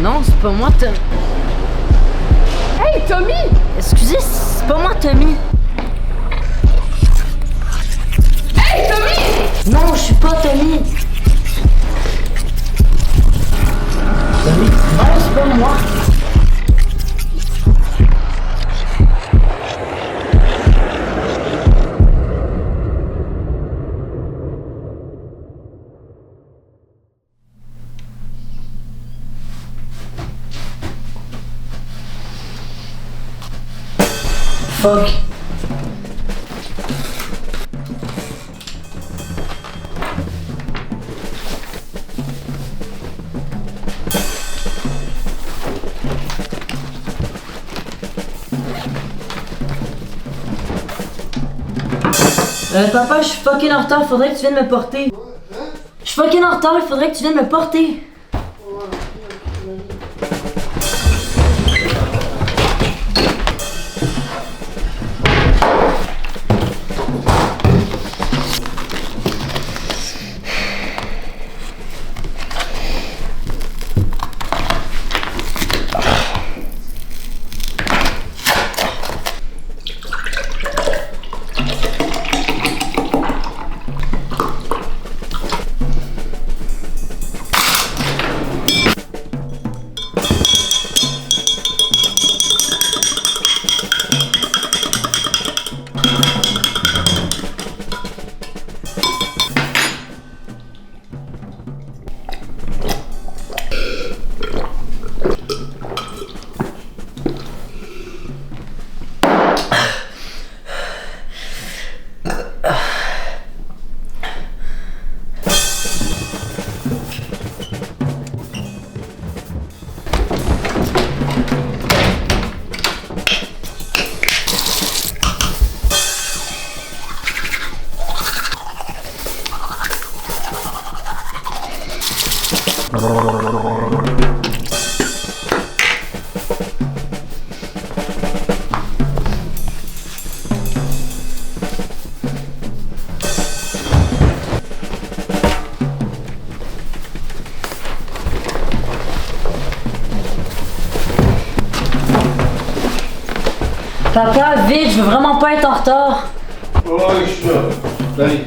Non, c'est pas moi, Tommy. Hey, Tommy! Excusez, c'est pas moi, Tommy. Hey, Tommy! Non, je suis pas Tommy. Tommy, non, c'est pas moi. Fuck. Papa, je suis fucking en retard, faudrait que tu viennes me porter. Je suis fucking en retard, il faudrait que tu viennes me porter. Papa, vite, je veux vraiment pas être en retard. Ouais, je suis là. Allez.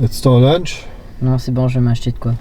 As-tu ton lunch? Non, c'est bon, je vais m'acheter de quoi.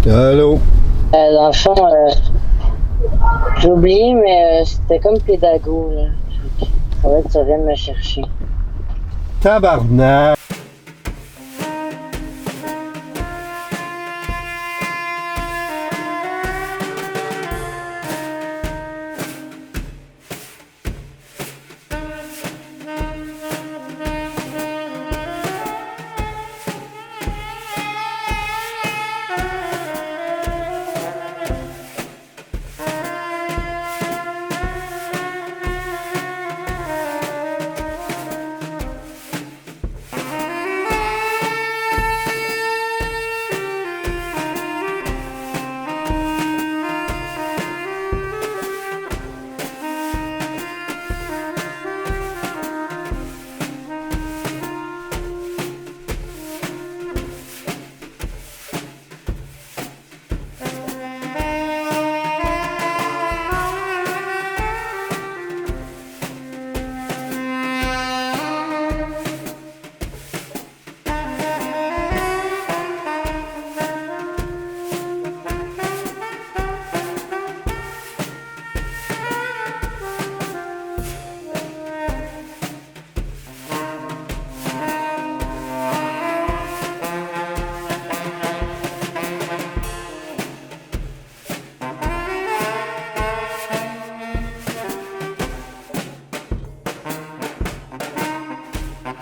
Allô? Dans le fond, j'ai oublié, mais c'était comme pédago, là. Faudrait que tu viennes me chercher. Tabarnak!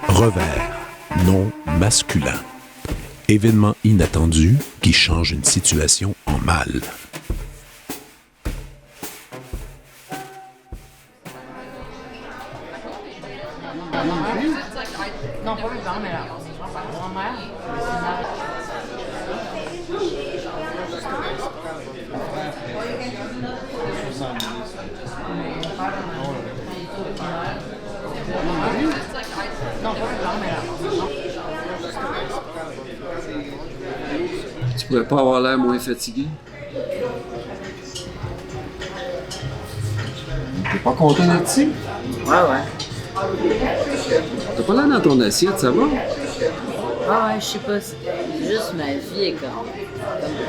Revers, nom masculin. Événement inattendu qui change une situation en mal. Non, pas mes parents, mais ma grand-mère. Non, pas mes parents, mais Tu pourrais pas avoir l'air moins fatigué? T'es pas content d'être ici? Ouais. T'as pas l'air dans ton assiette, ça va? Ah ouais, je sais pas. C'est juste ma vie est comme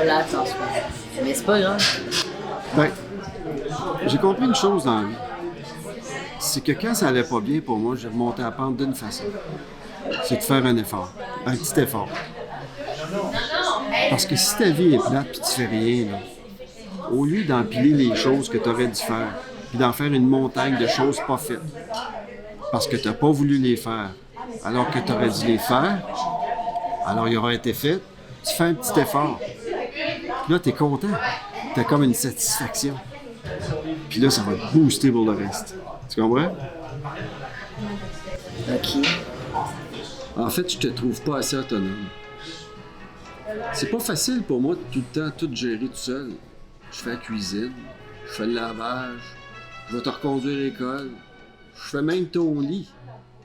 plate en ce moment. Mais c'est pas grave. Ben, j'ai compris une chose dans la vie. C'est que quand ça allait pas bien pour moi, j'ai remonté la pente d'une façon. C'est de faire un effort. Un petit effort. Parce que si ta vie est plate puis tu fais rien, là, au lieu d'empiler les choses que tu aurais dû faire, puis d'en faire une montagne de choses pas faites, parce que tu n'as pas voulu les faire, alors que tu aurais dû les faire, alors il aura été fait, tu fais un petit effort. Puis là, tu es content. Tu as comme une satisfaction. Puis là, ça va te booster pour le reste. Tu comprends? OK. En fait, je te trouve pas assez autonome. C'est pas facile pour moi de tout le temps tout gérer tout seul. Je fais la cuisine, je fais le lavage, je vais te reconduire à l'école, je fais même ton lit.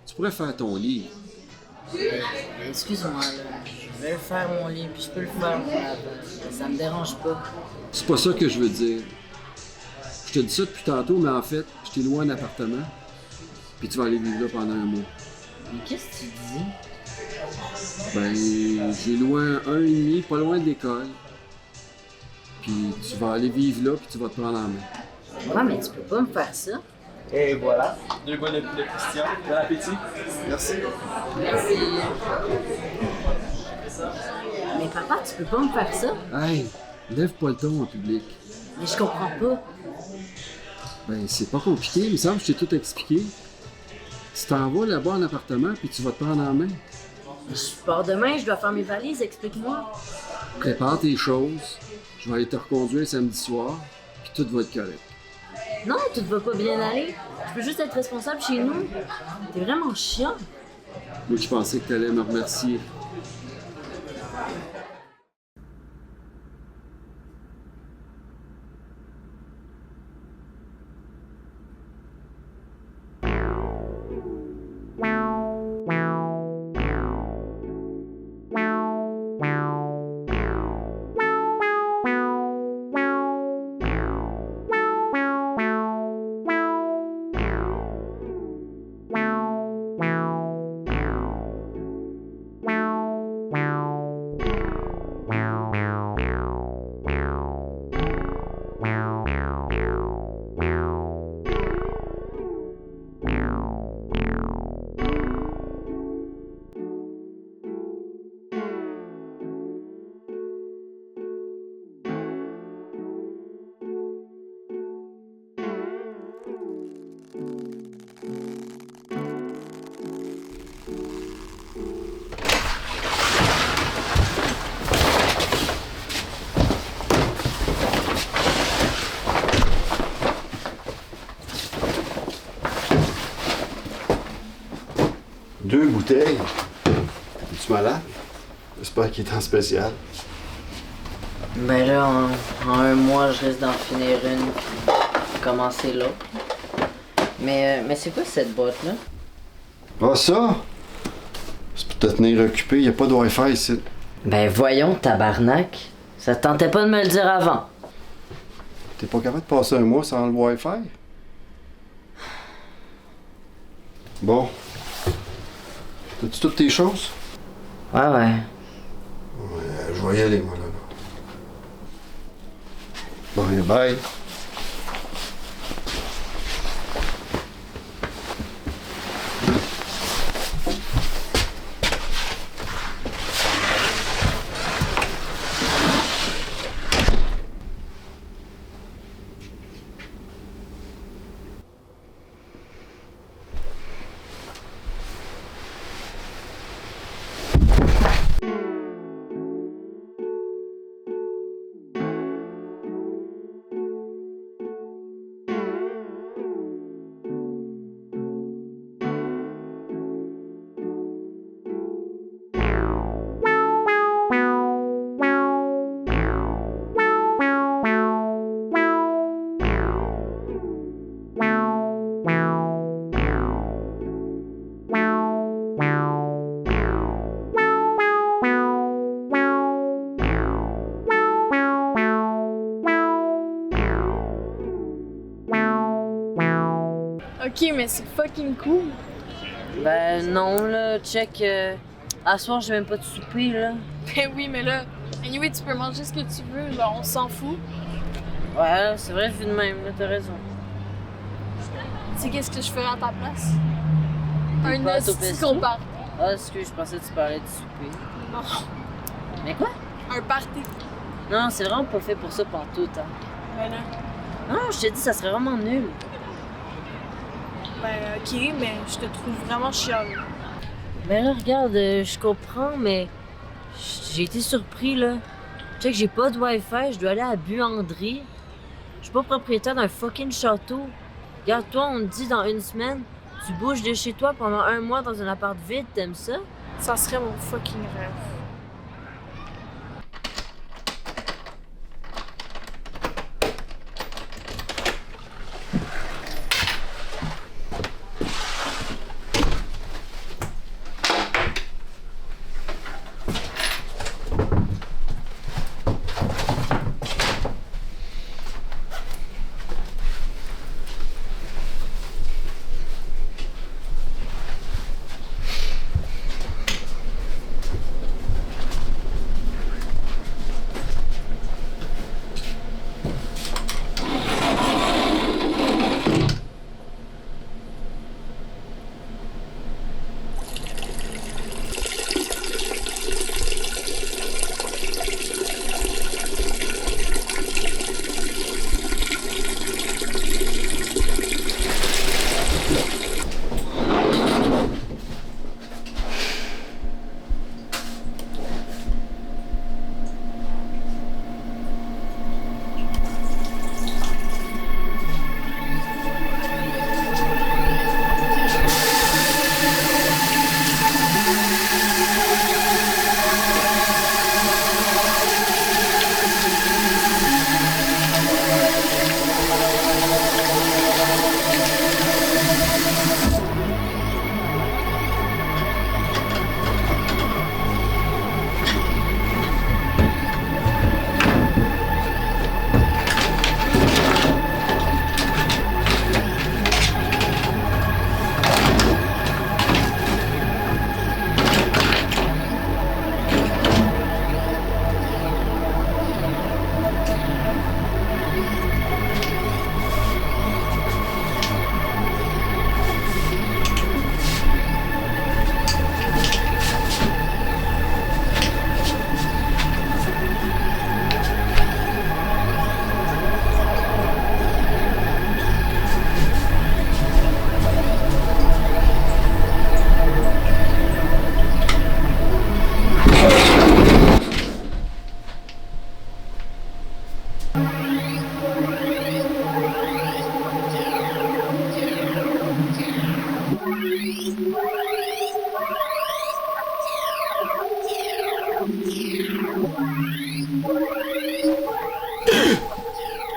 Tu pourrais faire ton lit. Excuse-moi, là. Je vais faire mon lit, puis je peux le faire mon lavage. Ça me dérange pas. C'est pas ça que je veux dire. Je te dis ça depuis tantôt, mais en fait, je t'ai loué un appartement, puis tu vas aller vivre là pendant un mois. Mais qu'est-ce que tu dis? Ben, j'ai loué un et demi, pas loin de l'école. Puis tu vas aller vivre là, puis tu vas te prendre en main. Ouais, mais tu peux pas me faire ça. Et voilà, 2 gars de poulet Christian. Bon appétit. Merci. Merci. Mais papa, tu peux pas me faire ça? Hey, lève pas le ton en public. Mais je comprends pas. Ben, c'est pas compliqué, il me semble que je t'ai tout expliqué. Tu t'en vas là-bas en appartement, puis tu vas te prendre en main. Je pars demain, je dois faire mes valises, explique-moi. Prépare tes choses, je vais aller te reconduire samedi soir, puis tout va être correct. Non, tout va pas bien aller. Je peux juste être responsable chez nous. T'es vraiment chiant. Moi, je pensais que t'allais me remercier. bouteille. Es-tu malade? J'espère qu'il est en spécial. Ben là, en un mois, je risque d'en finir une puis commencer l'autre. Mais c'est quoi cette boîte-là? Ah, ça? C'est pour te tenir occupé, y a pas de Wi-Fi ici. Ben voyons, tabarnak. Ça te tentait pas de me le dire avant. T'es pas capable de passer un mois sans le Wi-Fi? Bon. T'as-tu toutes tes choses? Ouais. Je vais y aller, moi, là. Bon, bye. Ok, mais c'est fucking cool. Ben non, là, check. À soir, j'ai même pas de souper, là. Ben oui, mais là, anyway, tu peux manger ce que tu veux, là, on s'en fout. Ouais, c'est vrai, vu de même, là, t'as raison. Tu sais qu'est-ce que je ferais à ta place? Un Pas hostie autopestie? qu'on part. Ah, excuse, je pensais que tu parlais de souper. Non, Mais quoi? un party. Non, c'est vraiment pas fait pour ça pantoute, hein. Ben là, Non, je te dis, ça serait vraiment nul. ben ok, mais je te trouve vraiment chiale. Ben là, regarde, je comprends, mais j'ai été surpris, là. Check, j'ai pas de Wi-Fi, je dois aller à la buanderie. Je suis pas propriétaire d'un fucking château. Regarde, toi, on te dit dans une semaine, tu bouges de chez toi pendant un mois dans un appart vide, t'aimes ça? Ça serait mon fucking rêve.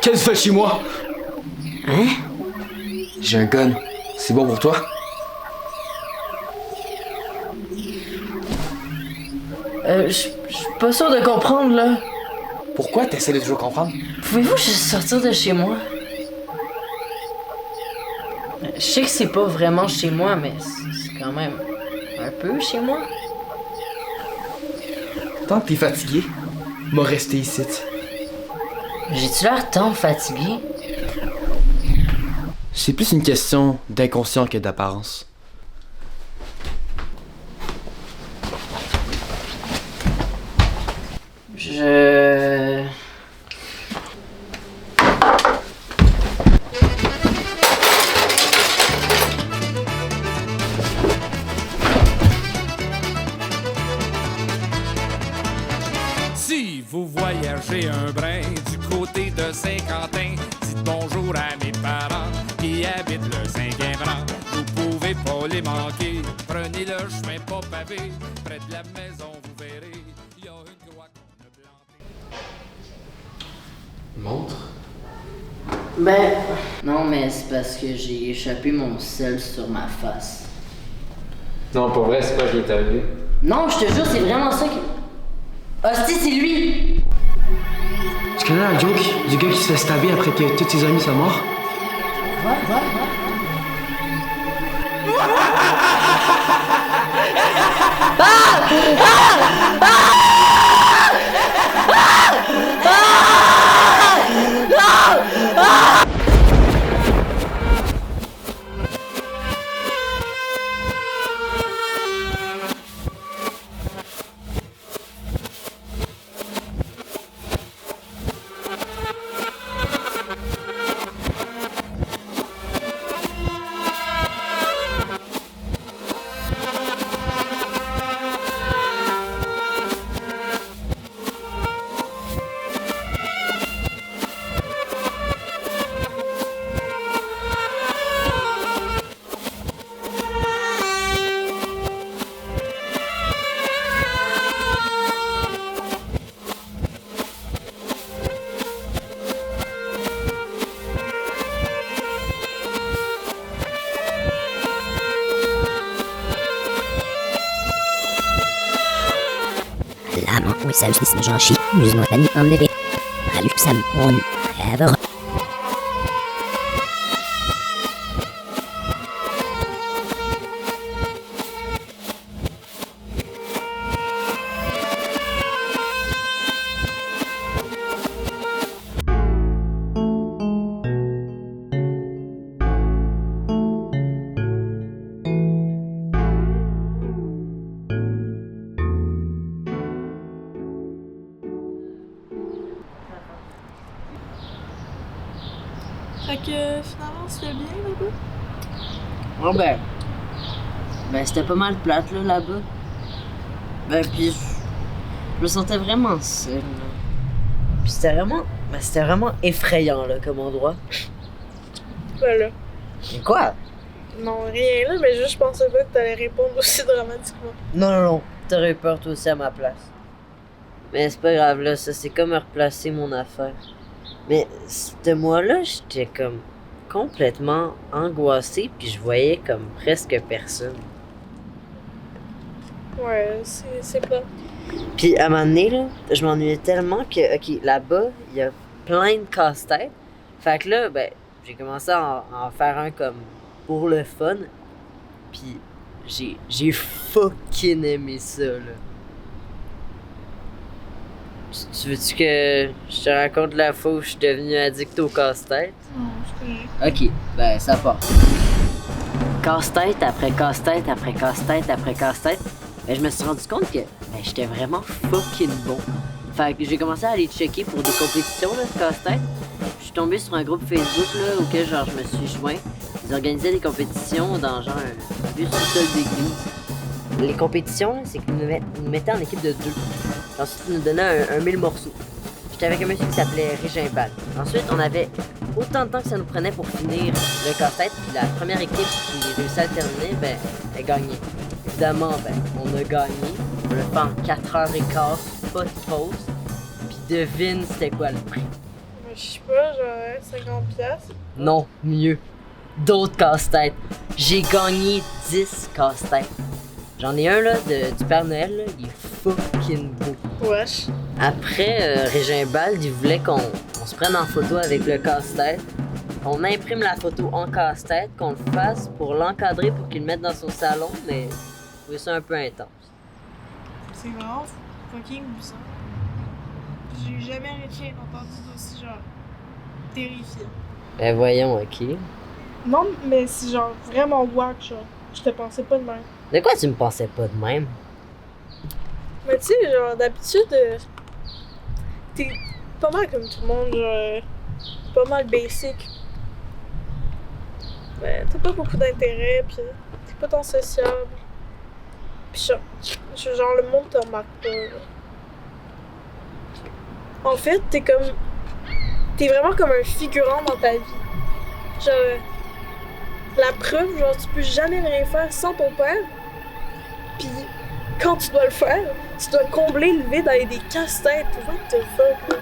Qu'est-ce que tu fais chez moi? Hein? J'ai un gun. C'est bon pour toi? Je suis pas sûr de comprendre, là. Pourquoi t'essaies de toujours comprendre? Pouvez-vous juste sortir de chez moi? Je sais que c'est pas vraiment chez moi, mais c'est quand même un peu chez moi. Tant que t'es fatigué, m'a resté ici. J'ai-tu l'air tant fatigué? C'est plus une question d'inconscient que d'apparence. Si vous voyagez un brin du côté de Saint-Quentin, dites bonjour à mes parents qui habitent le 5e rang. Vous pouvez pas les manquer, prenez le chemin pas pavé, près de la maison vous verrez, il y a une croix qu'on a plantée. Montre? Ben, non, mais c'est parce que j'ai échappé mon sel sur ma face. Non, pour vrai, c'est pas qui est arrivé. Non, je te jure, c'est vraiment ça qui... Hostie, c'est lui! Tu connais la joke du gars qui se fait stabber après que tous ses amis soient morts? Lama وسوسيس مجاشي جزء ثاني أمنبي هل يسمون هذا Fait que finalement, c'était bien là-bas? Oh ben c'était pas mal plate là-bas. Ben puis je me sentais vraiment seul. Là. Puis c'était vraiment effrayant là comme endroit. Voilà. Et quoi? Non, rien là, mais juste je pensais pas que t'allais répondre aussi dramatiquement. Non, t'aurais eu peur toi aussi à ma place. Mais c'est pas grave là, ça c'est comme replacer mon affaire. Mais ce mois-là, j'étais comme complètement angoissé puis je voyais comme presque personne. Ouais, c'est plat. Puis à un moment donné, là, je m'ennuyais tellement que, ok, là-bas, il y a plein de casse-têtes. Fait que là, ben, j'ai commencé à en faire un comme pour le fun. Puis j'ai fucking aimé ça, là. Tu veux-tu que je te raconte la fois où je suis devenu addict au casse-tête? Non, c'est correct. Ok, ben ça part. Casse-tête après casse-tête après casse-tête après casse-tête. Ben, je me suis rendu compte que ben, j'étais vraiment fucking bon. Fait que j'ai commencé à aller checker pour des compétitions là, de casse-tête. Je suis tombé sur un groupe Facebook là, auquel genre je me suis joint. Ils organisaient des compétitions dans genre un vieux sous-sol d'église. Les compétitions, c'est qu'ils nous mettaient en équipe de 2. Ensuite, ils nous donnaient un 1000 morceaux. J'étais avec un monsieur qui s'appelait Régimbal. Ensuite, on avait autant de temps que ça nous prenait pour finir le casse-tête. Puis la première équipe qui réussit à le terminer, ben, elle gagnait. Évidemment, ben, on a gagné. On l'a fait en 4h15, pas de pause. Puis devine c'était quoi le prix? Je sais pas, genre 50$. Non, mieux. D'autres casse-têtes. J'ai gagné 10 casse-têtes. J'en ai un là du Père Noël, là, il est fucking beau. Wesh. Après, Régimbald, il voulait qu'on se prenne en photo avec le casse-tête. On imprime la photo en casse-tête, qu'on le fasse pour l'encadrer pour qu'il le mette dans son salon, mais je trouvais ça un peu intense. C'est vraiment fucking bizarre. J'ai jamais rien entendu d'aussi genre terrifiant. Ben voyons, ok. Non, mais c'est genre vraiment wack, genre. Je te pensais pas de même. De quoi tu me pensais pas de même? Mais tu sais, genre d'habitude, t'es pas mal comme tout le monde, genre pas mal basic. Mais t'as pas beaucoup d'intérêt, pis t'es pas tant sociable. Pis genre le monde te remarque pas, là. En fait, t'es vraiment comme un figurant dans ta vie. Genre, la preuve, genre, tu peux jamais rien faire sans ton père. Puis, quand tu dois le faire, tu dois combler le vide avec des casse-têtes. What the fuck, là?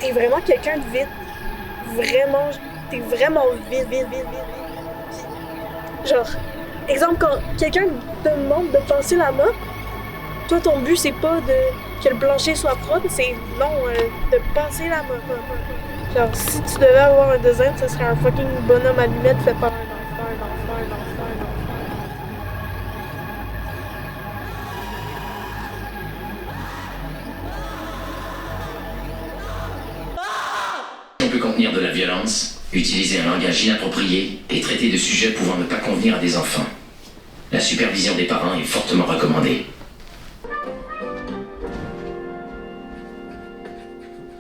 T'es vraiment quelqu'un de vide. Vraiment, t'es vraiment vide. Genre, exemple, quand quelqu'un te demande de passer la mop, toi, ton but, c'est pas que le plancher soit propre, c'est non, de passer la mop. Genre, si tu devais avoir un design, ça serait un fucking bonhomme allumette fait par un enfant. On peut contenir de la violence, utiliser un langage inapproprié et traiter de sujets pouvant ne pas convenir à des enfants. La supervision des parents est fortement recommandée.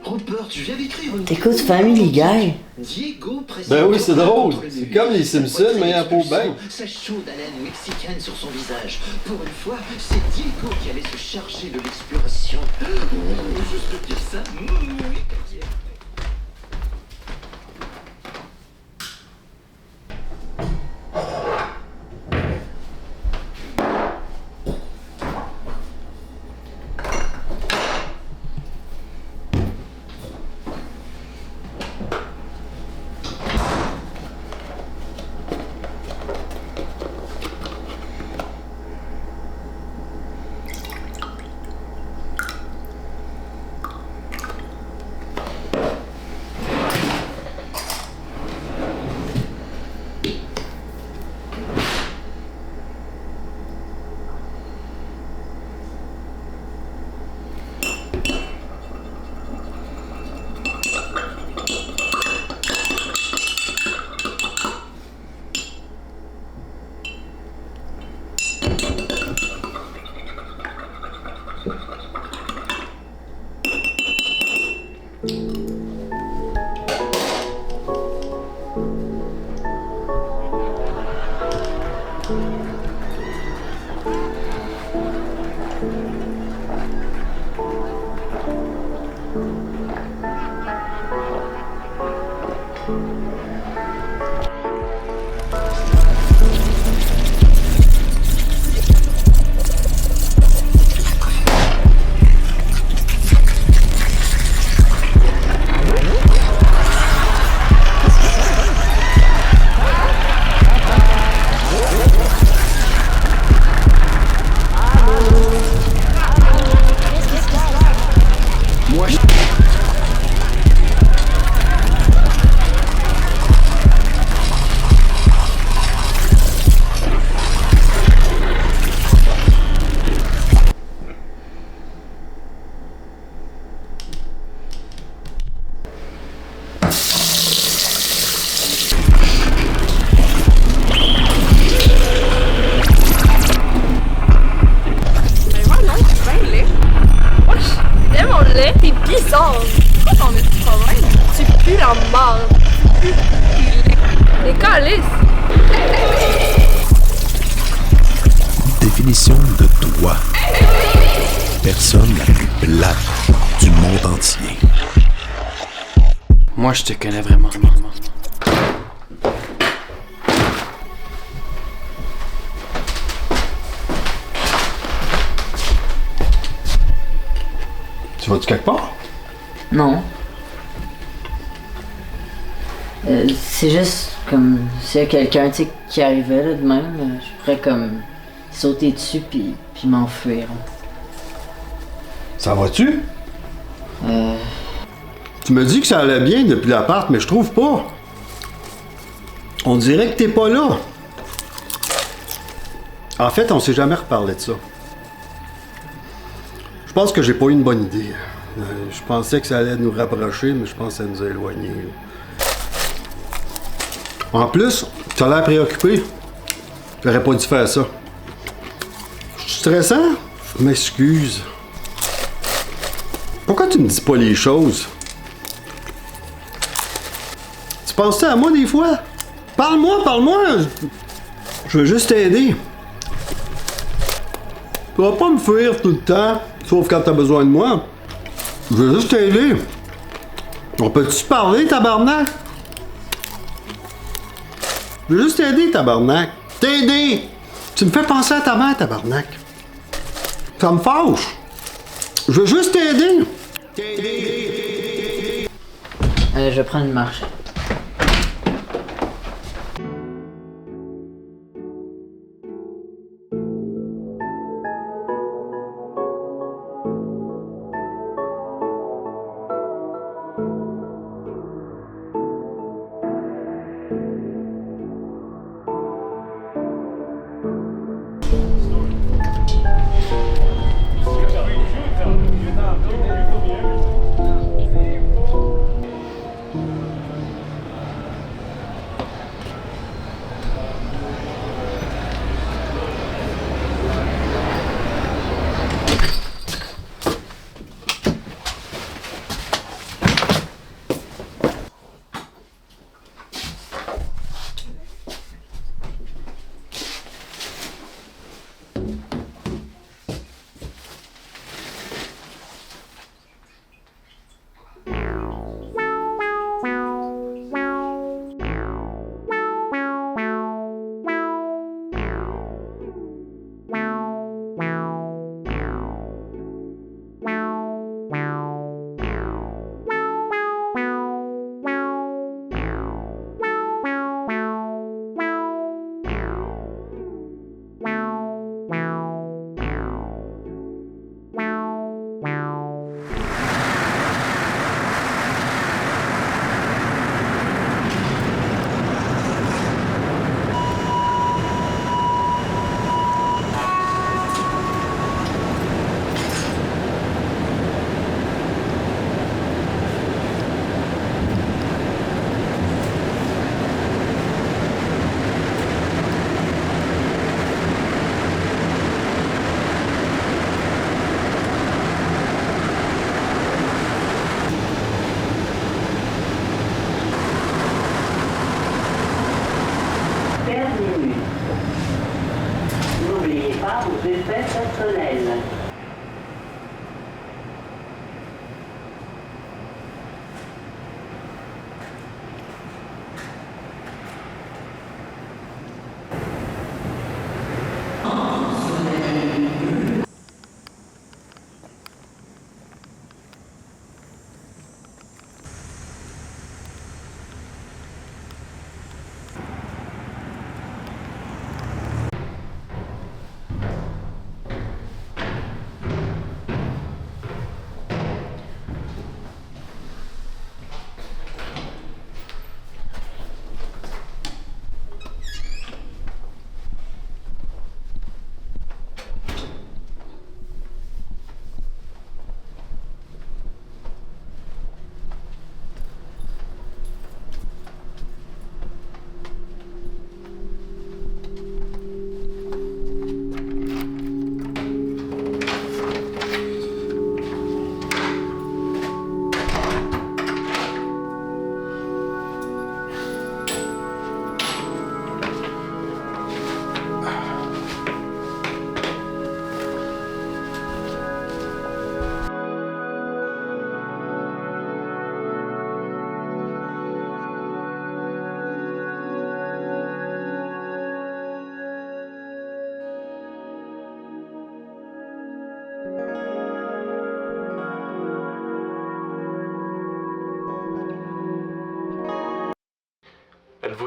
Rupert, tu viens d'écrire une... T'écoutes Family Guy? Diego présente... Ben oui, c'est drôle. C'est comme les Simpsons, mais à peau bain. Sa chaude haleine mexicaine sur son visage. Pour une fois, c'est Diego qui allait se charger de l'exploration. Juste de dire ça... Définition de toi. Personne la plus plate du monde entier. Moi, je te connais vraiment. Tu vas-tu quelque part? Non. C'est juste comme s'il y a quelqu'un tu sais, qui arrivait là de même, je pourrais comme sauter dessus puis m'enfuir. Ça va-tu? Tu me dis que ça allait bien depuis l'appart, mais je trouve pas. On dirait que t'es pas là. En fait, on s'est jamais reparlé de ça. Je pense que j'ai pas eu une bonne idée. Je pensais que ça allait nous rapprocher, mais je pense que ça nous a éloignés. En plus, tu as l'air préoccupé. J'aurais pas dû faire ça. Je suis stressant? Je m'excuse. Pourquoi tu me dis pas les choses? Tu penses-tu à moi des fois? Parle-moi! Je veux juste t'aider. Tu vas pas me fuir tout le temps, sauf quand t'as besoin de moi. Je veux juste t'aider. On peut-tu se parler, tabarnak? Je veux juste t'aider, tabarnak. T'aider! Tu me fais penser à ta mère, tabarnak. Ça me fâche. Je veux juste t'aider. Je vais prendre une marche.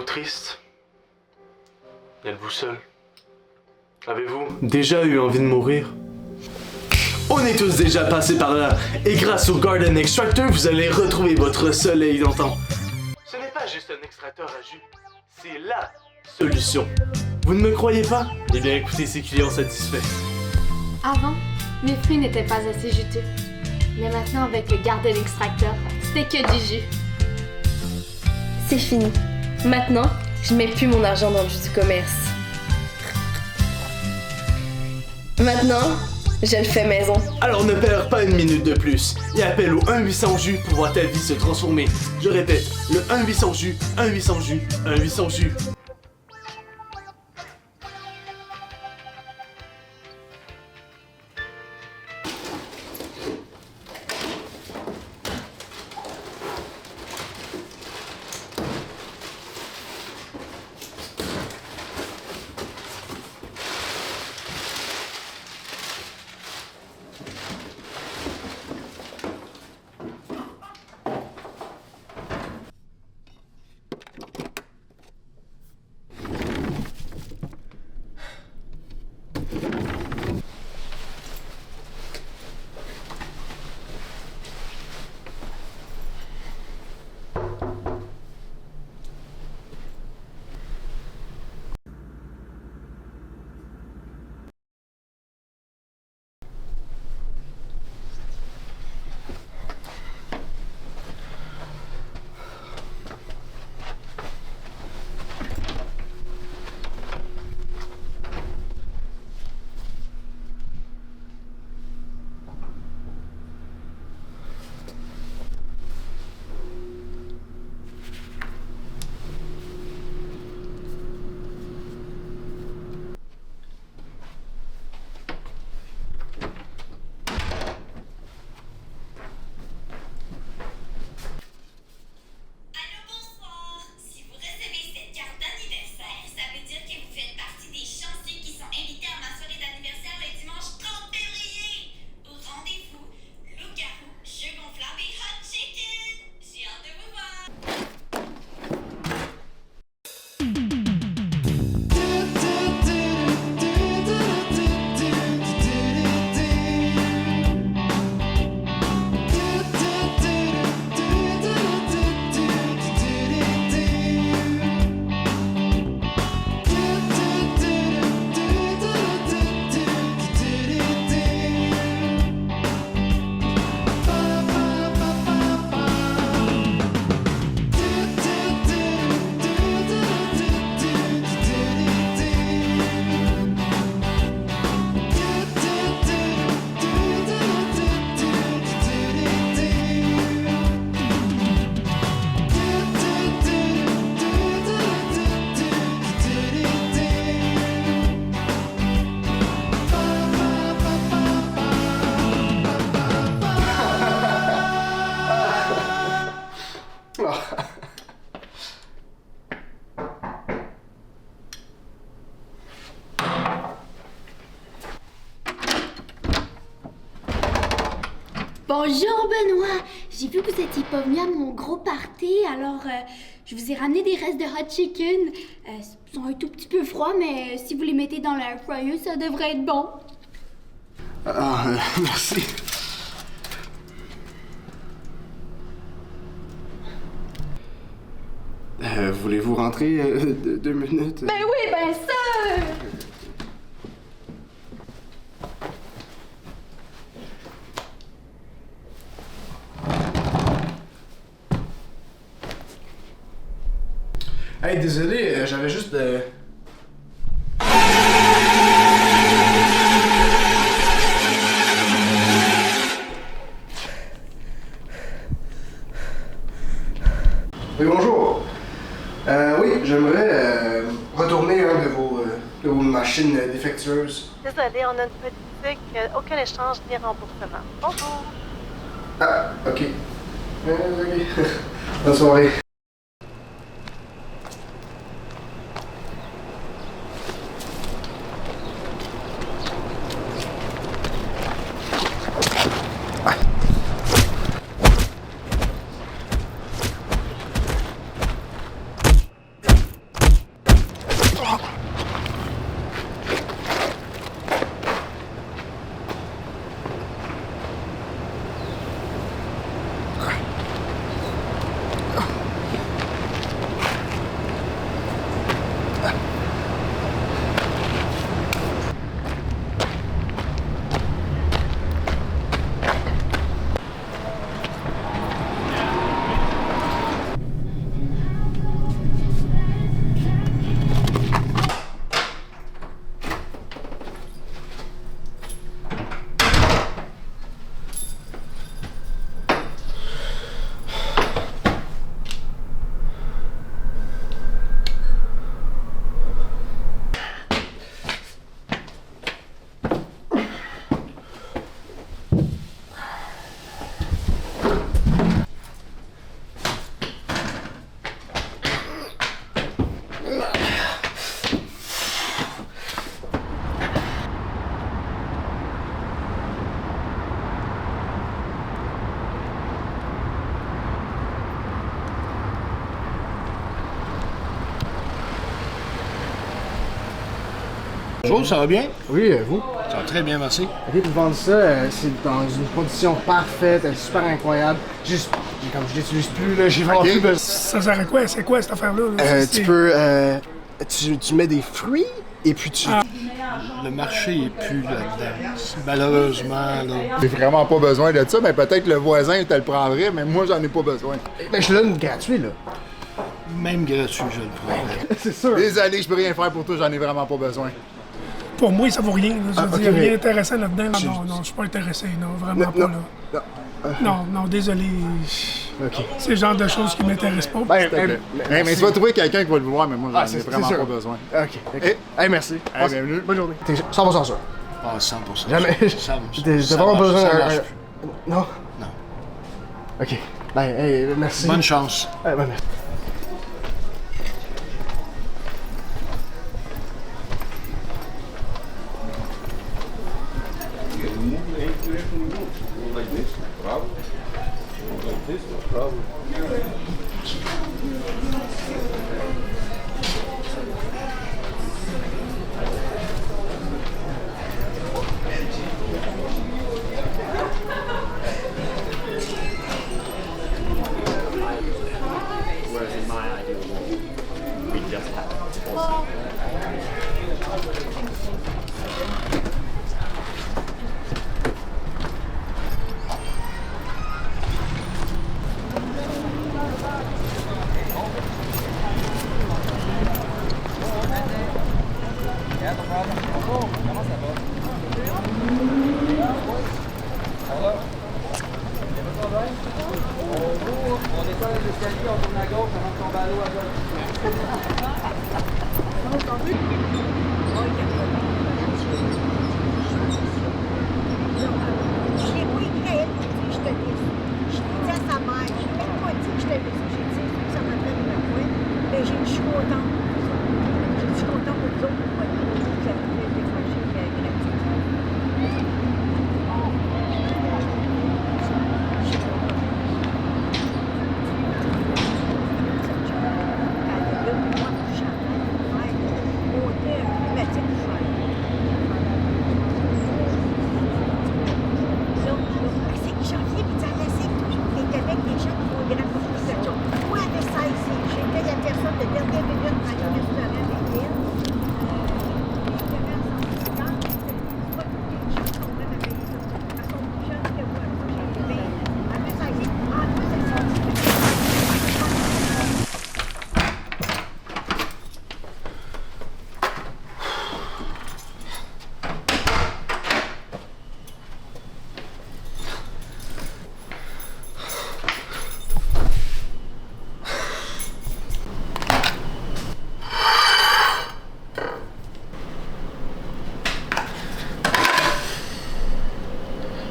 triste? Êtes-vous seul? Avez-vous déjà eu envie de mourir? On est tous déjà passés par là, et grâce au Garden Extractor, vous allez retrouver votre soleil d'antan. Ce n'est pas juste un extracteur à jus, c'est LA solution. Vous ne me croyez pas? Eh bien écoutez ces clients satisfaits. Avant, mes fruits n'étaient pas assez juteux. Mais maintenant, avec le Garden Extractor, c'était que du jus. C'est fini. Maintenant, je mets plus mon argent dans le jus du commerce. Maintenant, je le fais maison. Alors ne perds pas une minute de plus et appelle au 1-800-JUS pour voir ta vie se transformer. Je répète, le 1-800-JUS, 1-800-JUS, 1-800-JUS. Bonjour Benoît, j'ai vu que vous étiez pas venu à mon gros party, alors je vous ai ramené des restes de hot chicken. Ils sont un tout petit peu froids, mais si vous les mettez dans l'air fryer, ça devrait être bon. Ah, merci. Voulez-vous rentrer 2 minutes? Ben oui, ben ça! Hey, désolé, j'avais juste de... Oui, bonjour. Oui, j'aimerais retourner un de vos machines défectueuses. Désolé, on a une politique, aucun échange ni remboursement. Bonjour. Ah, ok. Ok. Bonne soirée. Bonjour, ça va bien? Oui, vous? Ça va très bien, merci. Ok, pour vendre ça, c'est dans une condition parfaite, elle est super incroyable. Juste, comme je l'utilise plus, là, j'ai vraiment plus besoin. Ça sert à quoi? C'est quoi cette affaire-là? Là? Tu peux, tu mets des fruits et puis tu... Le marché est plus là-dedans. Malheureusement, là. J'ai vraiment pas besoin de ça, mais peut-être que le voisin te le prendrait, mais moi, j'en ai pas besoin. Ben, je le donne gratuit, là. Même gratuit, je le prendrais. C'est sûr. Désolé, je peux rien faire pour toi, j'en ai vraiment pas besoin. Pour moi, ça vaut rien. Il n'y a ok, rien intéressant là-dedans. Non, je suis pas intéressé. Non, vraiment pas, là. Non, désolé. Ok. C'est le genre de choses qui m'intéressent pas. Mais tu vas trouver quelqu'un qui va le vouloir, mais moi, j'en ai vraiment sûr. pas besoin. Ok. Hey, merci. Bienvenue. Bonne journée. T'es 100% sûr. Ah, 100%. Jamais. T'as vraiment besoin d'un... Non? Non. Ok. Ben, hey, merci. Bonne chance. Bonne.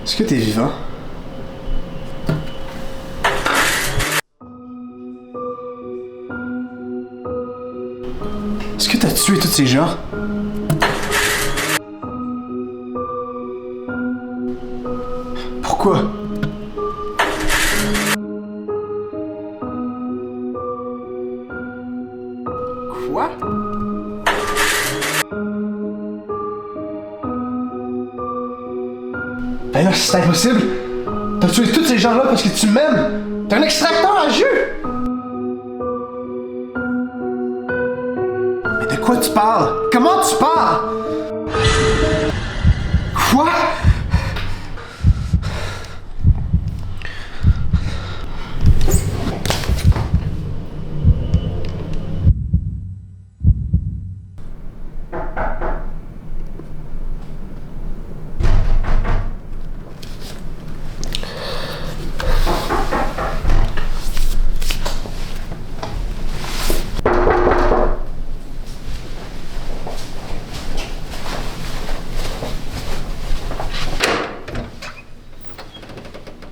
Est-ce que t'es vivant? Est-ce que t'as tué tous ces gens? Pourquoi? Quoi? Ben là, c'est impossible! T'as tué tous ces gens-là parce que tu m'aimes! T'es un extracteur à jus! Mais de quoi tu parles? Comment tu parles? Quoi?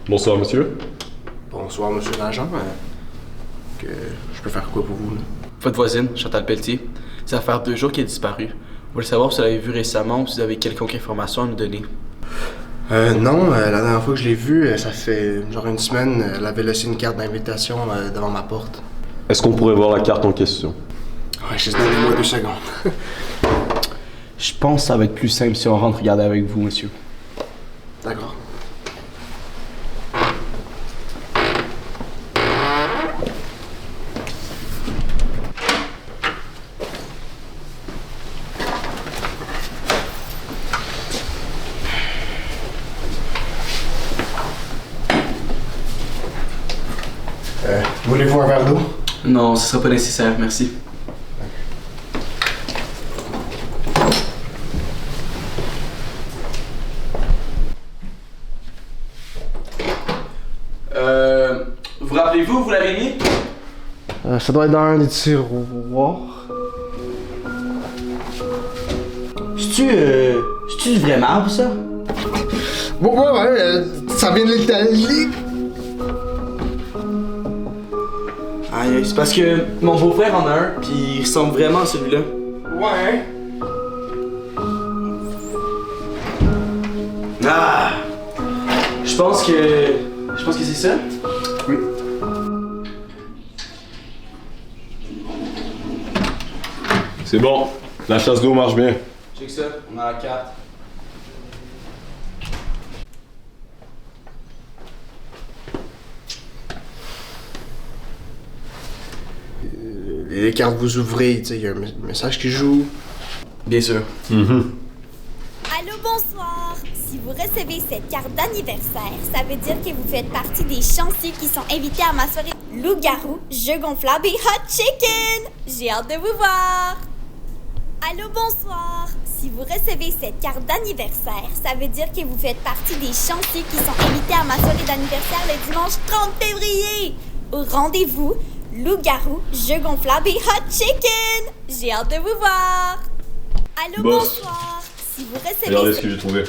Bonsoir, monsieur. Bonsoir, monsieur l'agent. Que je peux faire quoi pour vous, là? Votre voisine, Chantal Pelletier, ça va faire 2 jours qu'elle est disparue. On voulait savoir si vous l'avez vue récemment ou si vous avez quelconque information à nous donner. Non, la dernière fois que je l'ai vue, ça fait genre une semaine, elle avait laissé une carte d'invitation devant ma porte. Est-ce qu'on pourrait voir la carte en question? Ouais, juste donnez-moi 2 secondes. Je pense que ça va être plus simple si on rentre regarder avec vous, monsieur. D'accord. Voulez-vous un verre d'eau? Non, ce sera pas nécessaire, merci. Vous rappelez-vous, vous l'avez mis? Ça doit être dans un des tiroirs. C'est-tu du vrai marbre, ça? Ouais, ça vient de l'Italie. Aïe, c'est parce que mon beau-frère en a un, puis il ressemble vraiment à celui-là. Ouais. Ah! Je pense que c'est ça? Oui. C'est bon. La chasse d'eau marche bien. Check ça, on a la carte. Les cartes vous ouvrez, tu sais, il y a un message qui joue. Bien sûr. Allô, bonsoir. Si vous recevez cette carte d'anniversaire, ça veut dire que vous faites partie des chanceux qui sont invités à ma soirée loup-garou, jeu gonflable et hot chicken. J'ai hâte de vous voir. Allô, bonsoir. Si vous recevez cette carte d'anniversaire, ça veut dire que vous faites partie des chanceux qui sont invités à ma soirée d'anniversaire le dimanche 30 février. Au rendez-vous, loup-garou, jeu gonflable et hot chicken. J'ai hâte de vous voir. Allô, Boss. bonsoir. Si vous recevez Regardez ce que j'ai trouvé.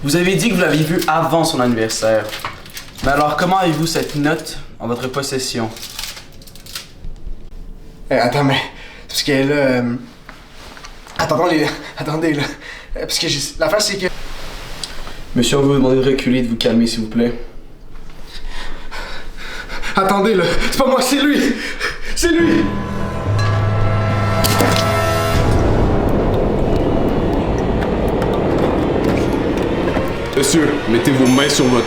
Vous avez dit que vous l'aviez vu avant son anniversaire. Mais alors, comment avez-vous cette note en votre possession? Attends, mais. Parce que là. Attendez, là. Parce que l'affaire, c'est que. Monsieur, on va vous demander de reculer et de vous calmer, s'il vous plaît. Attendez, là. C'est pas moi, c'est lui! C'est lui! Monsieur, mettez vos mains sur votre...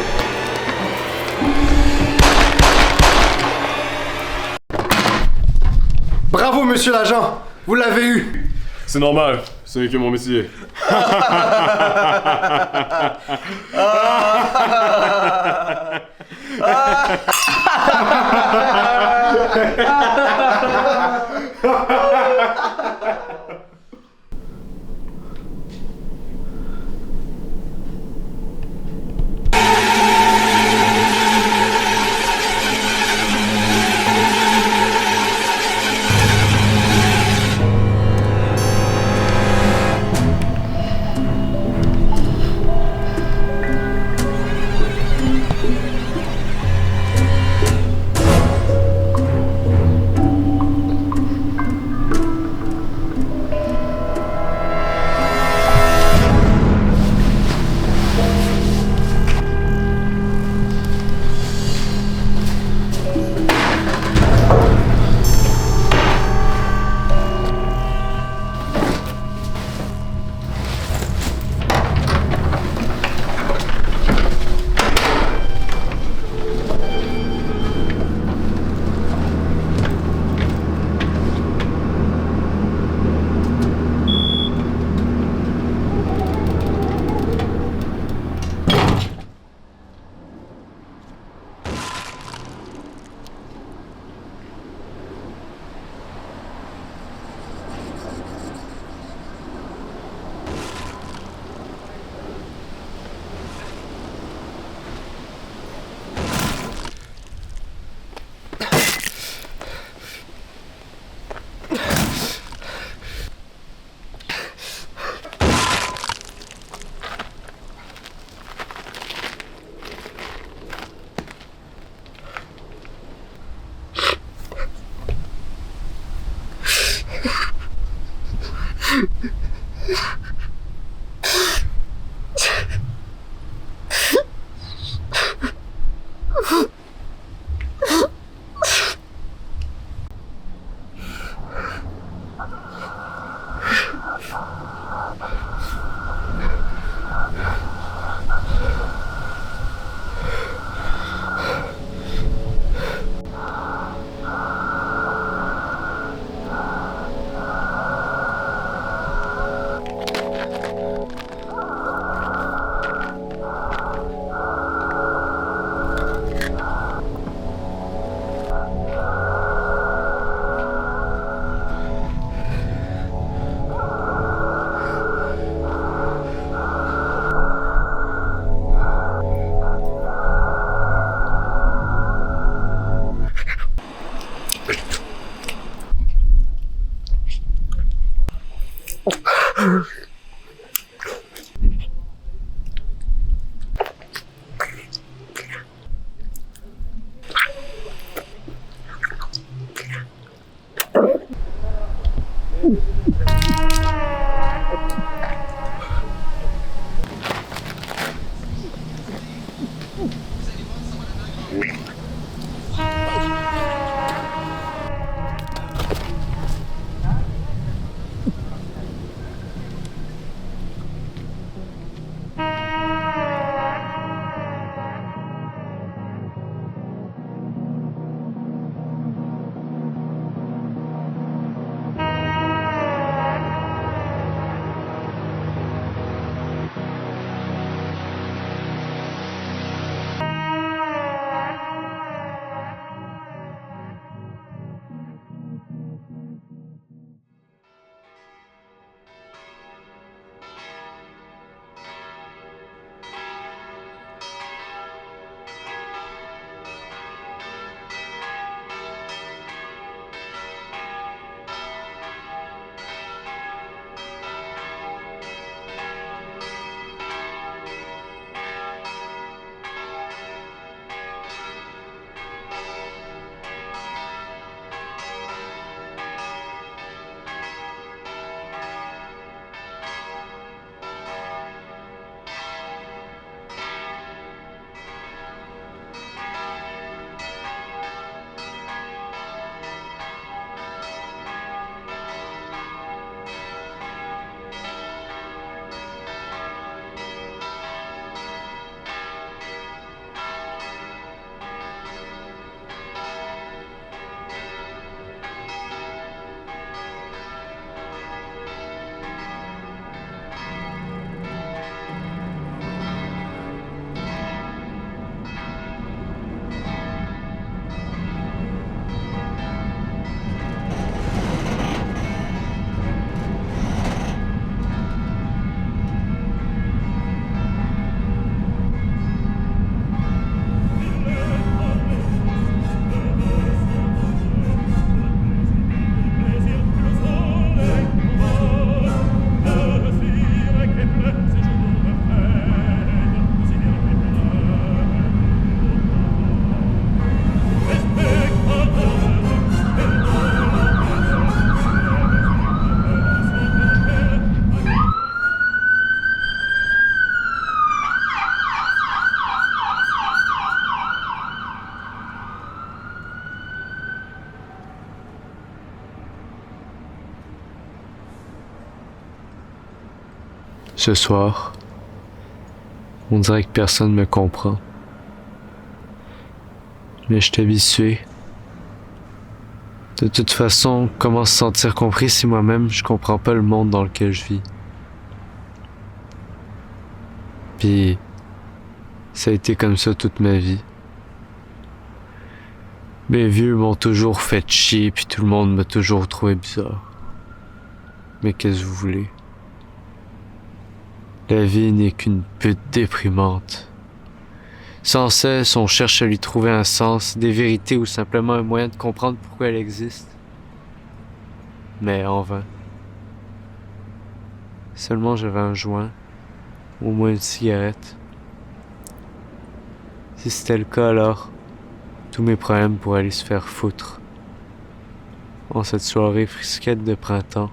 Bravo, monsieur l'agent! Vous l'avez eu! C'est normal, c'est que mon métier. Ce soir, on dirait que personne me comprend. Mais je suis habitué. De toute façon, comment se sentir compris si moi-même je comprends pas le monde dans lequel je vis? Puis, ça a été comme ça toute ma vie. Mes vieux m'ont toujours fait chier, puis tout le monde m'a toujours trouvé bizarre. Mais qu'est-ce que vous voulez? La vie n'est qu'une pute déprimante. Sans cesse, on cherche à lui trouver un sens, des vérités ou simplement un moyen de comprendre pourquoi elle existe. Mais en vain. Seulement j'avais un joint, au moins une cigarette. Si c'était le cas alors, tous mes problèmes pourraient aller se faire foutre. En cette soirée frisquette de printemps,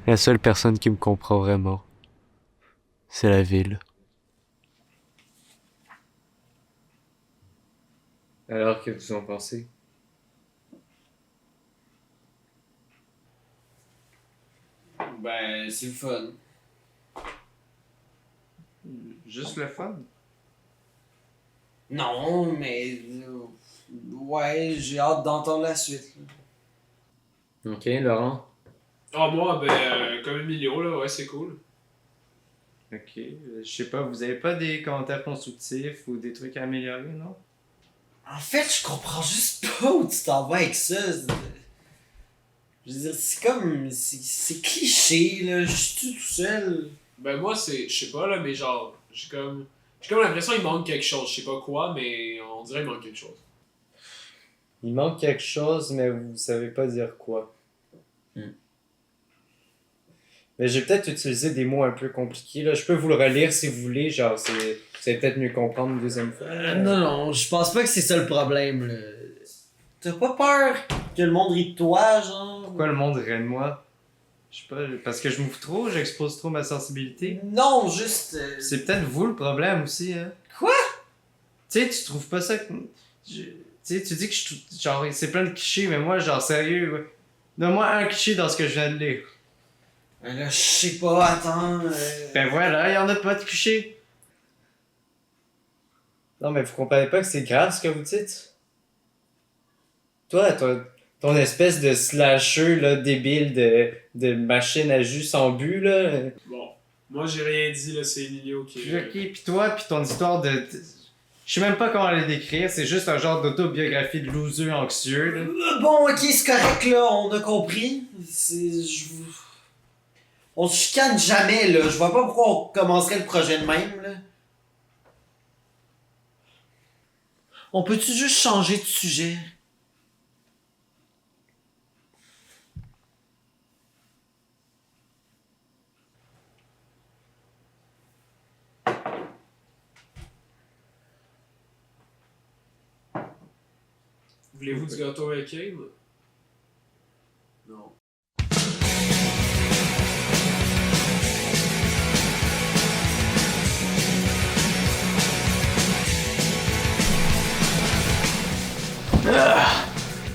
la seule personne qui me comprend vraiment, c'est la ville. Alors, que vous en pensez? Ben, c'est le fun. Juste le fun. Non, mais... ouais, j'ai hâte d'entendre la suite. Là. Ok, Laurent. Ah, moi, comme Emilio, là, ouais, c'est cool. Ok, je sais pas, vous avez pas des commentaires constructifs ou des trucs à améliorer, non? En fait, je comprends juste pas où tu t'en vas avec ça. Je veux dire, c'est comme... c'est cliché, là. Je suis tout seul. Ben, moi, je sais pas, là, mais genre, j'ai comme l'impression qu'il manque quelque chose. Je sais pas quoi, mais on dirait qu'il manque quelque chose. Il manque quelque chose, mais vous savez pas dire quoi. Mais j'ai peut-être utilisé des mots un peu compliqués, là. Je peux vous le relire si vous voulez, genre, vous allez peut-être mieux comprendre une deuxième fois. Non, je pense pas que c'est ça le problème, là. T'as pas peur que le monde rit de toi, genre? Pourquoi le monde rit de moi? Je sais pas, parce que je m'ouvre trop, j'expose trop ma sensibilité? Non, juste... C'est peut-être vous le problème aussi, hein? Quoi? Tu sais, tu trouves pas ça que... Tu sais, tu dis que genre, c'est plein de clichés, mais moi, genre, sérieux, ouais. Donne-moi un cliché dans ce que je viens de lire. Là, je sais pas, attends... Ben voilà, y en a pas de clichés. Non, mais vous comprenez pas que c'est grave ce que vous dites? Toi, ton espèce de slasher, là, débile de machine à jus sans but, là... Bon, moi j'ai rien dit, là, c'est Emilio qui... Ok, pis toi, pis ton histoire de... Je sais même pas comment la décrire, c'est juste un genre d'autobiographie de loser anxieux, là. Bon, ok, c'est correct, là, on a compris. On se chicane jamais, là. Je vois pas pourquoi on commencerait le projet de même, là. On peut-tu juste changer de sujet? Voulez-vous du gâteau avec Abe? Non.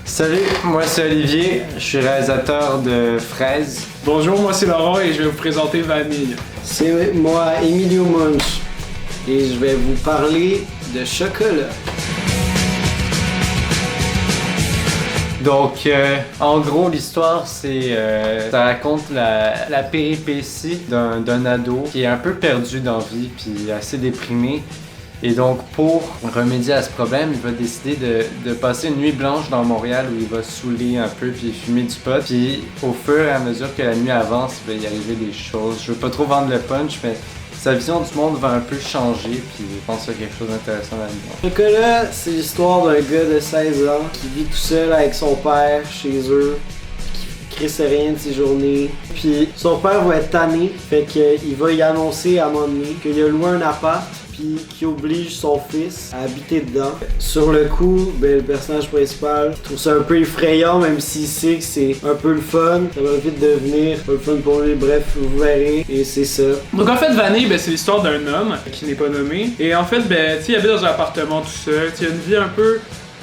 Salut, moi c'est Olivier, je suis réalisateur de Fraises. Bonjour, moi c'est Laurent et je vais vous présenter Vanille. C'est moi, Emilio Munch, et je vais vous parler de chocolat. Donc, en gros, l'histoire, c'est... ça raconte la péripétie d'un ado qui est un peu perdu dans la vie puis assez déprimé. Et donc, pour remédier à ce problème, il va décider de passer une nuit blanche dans Montréal où il va saouler un peu puis fumer du pot. Puis, au fur et à mesure que la nuit avance, il va y arriver des choses. Je veux pas trop vendre le punch, mais sa vision du monde va un peu changer, puis je pense qu'il y a quelque chose d'intéressant là-dedans. Chocolat, c'est l'histoire d'un gars de 16 ans qui vit tout seul avec son père chez eux, qui crisse rien de ses journées. Puis son père va être tanné, fait qu'il va y annoncer à un moment donné qu'il a loué un appart, puis qui oblige son fils à habiter dedans. Sur le coup, le personnage principal trouve ça un peu effrayant, même s'il sait que c'est un peu le fun. Ça va vite devenir un peu le fun pour lui, bref, vous verrez, et c'est ça. Donc en fait, Vanille, c'est l'histoire d'un homme qui n'est pas nommé. Et en fait, il habite dans un appartement tout seul, il a une vie un peu...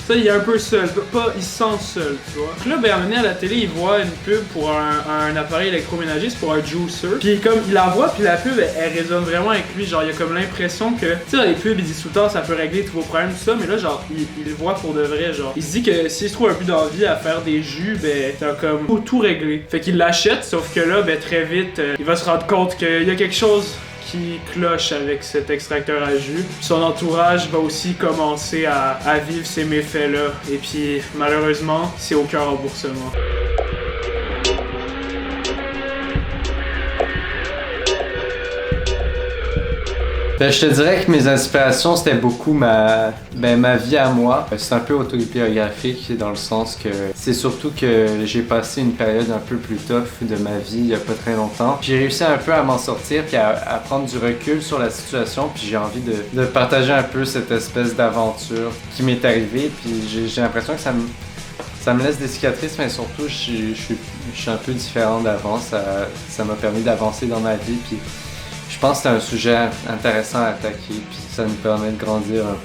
Ça, il est un peu seul, il se sent seul, tu vois. Donc là, à un moment donné, à la télé, il voit une pub pour un appareil électroménager, c'est pour un juicer. Puis comme, il la voit, puis la pub, elle résonne vraiment avec lui. Genre, il a comme l'impression que, tu sais, dans les pubs, ils disent tout le temps, ça peut régler tous vos problèmes, tout ça. Mais là, genre, il le voit pour de vrai, genre. Il se dit que s'il se trouve un peu d'envie à faire des jus, t'as comme tout réglé. Fait qu'il l'achète, sauf que là, très vite, il va se rendre compte qu'il y a quelque chose qui cloche avec cet extracteur à jus. Son entourage va aussi commencer à vivre ces méfaits-là. Et puis, malheureusement, c'est aucun remboursement. Ben, je te dirais que mes inspirations, c'était beaucoup ma vie à moi. C'est un peu autobiographique dans le sens que c'est surtout que j'ai passé une période un peu plus tough de ma vie il y a pas très longtemps. J'ai réussi un peu à m'en sortir puis à prendre du recul sur la situation, puis j'ai envie de partager un peu cette espèce d'aventure qui m'est arrivée, puis j'ai l'impression que ça me laisse des cicatrices, mais surtout je suis un peu différent d'avant. Ça m'a permis d'avancer dans ma vie, puis je pense que c'est un sujet intéressant à attaquer, puis ça nous permet de grandir un peu.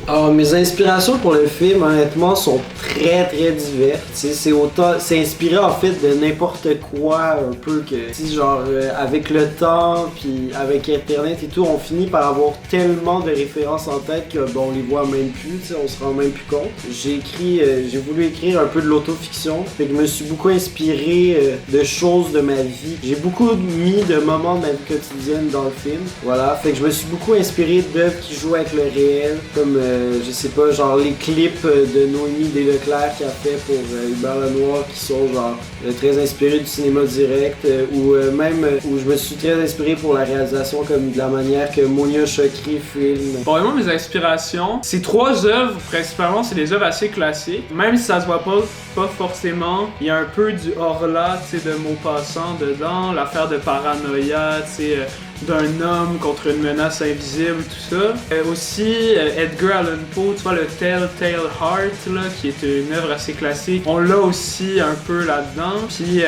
Alors, mes inspirations pour le film, honnêtement, sont très diverses. C'est inspiré en fait de n'importe quoi, un peu que, genre, avec le temps, puis avec Internet et tout, on finit par avoir tellement de références en tête que, bon, on les voit même plus, on se rend même plus compte. J'ai voulu écrire un peu de l'autofiction, fait que je me suis beaucoup inspiré de choses de ma vie. J'ai beaucoup mis de moments de ma vie quotidienne dans le film, voilà, fait que je me suis beaucoup inspiré d'œuvres qui jouent avec le réel, comme je sais pas, genre les clips de Noémie Desleclerc qui a fait pour Hubert Lenoir qui sont genre très inspirés du cinéma direct ou même où je me suis très inspiré pour la réalisation comme de la manière que Monia Chokri filme. Bon, et moi, mes inspirations, ces 3 œuvres, principalement, c'est des œuvres assez classiques. Même si ça se voit pas forcément, il y a un peu du hors-là, tu sais, de Maupassant dedans, l'affaire de paranoïa, tu sais, d'un homme contre une menace invisible, tout ça. Aussi, Edgar Allan Poe, tu vois, le Telltale Heart, là, qui est une œuvre assez classique. On l'a aussi un peu là-dedans. Puis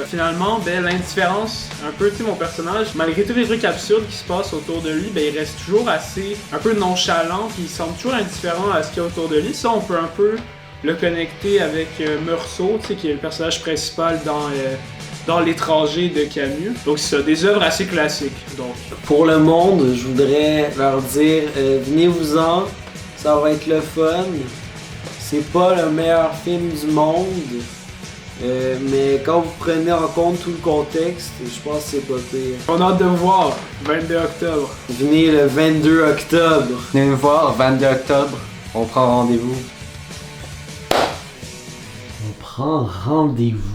finalement, ben, l'indifférence, un peu, tu sais, mon personnage, malgré tous les trucs absurdes qui se passent autour de lui, ben, il reste toujours assez, un peu nonchalant, puis il semble toujours indifférent à ce qu'il y a autour de lui. Ça, on peut un peu le connecter avec Meursault, tu sais, qui est le personnage principal dans L'étranger de Camus. Donc c'est ça, des œuvres assez classiques. Donc. Pour le monde, je voudrais leur dire, venez-vous-en, ça va être le fun. C'est pas le meilleur film du monde, mais quand vous prenez en compte tout le contexte, je pense que c'est pas pire. On a hâte de vous voir, 22 octobre. Venez le 22 octobre. Venez nous voir, 22 octobre, on prend rendez-vous. On prend rendez-vous.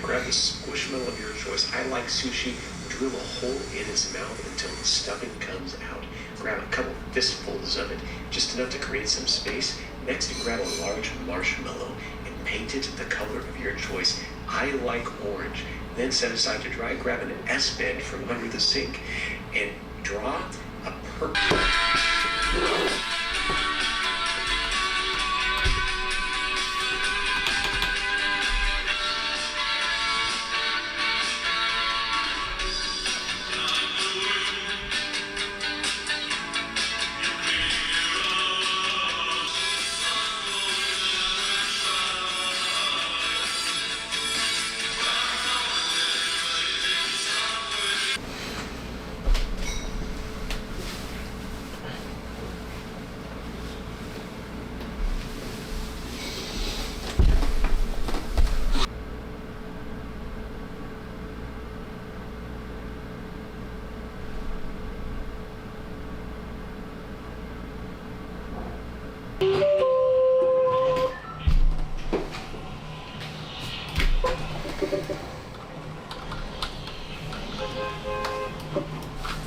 Grab the squishmallow of your choice. I like sushi. Drill a hole in its mouth until the stuffing comes out. Grab a couple fistfuls of it, just enough to create some space. Next, grab a large marshmallow and paint it the color of your choice. I like orange. Then set aside to dry. Grab an S-bend from under the sink and draw a purple.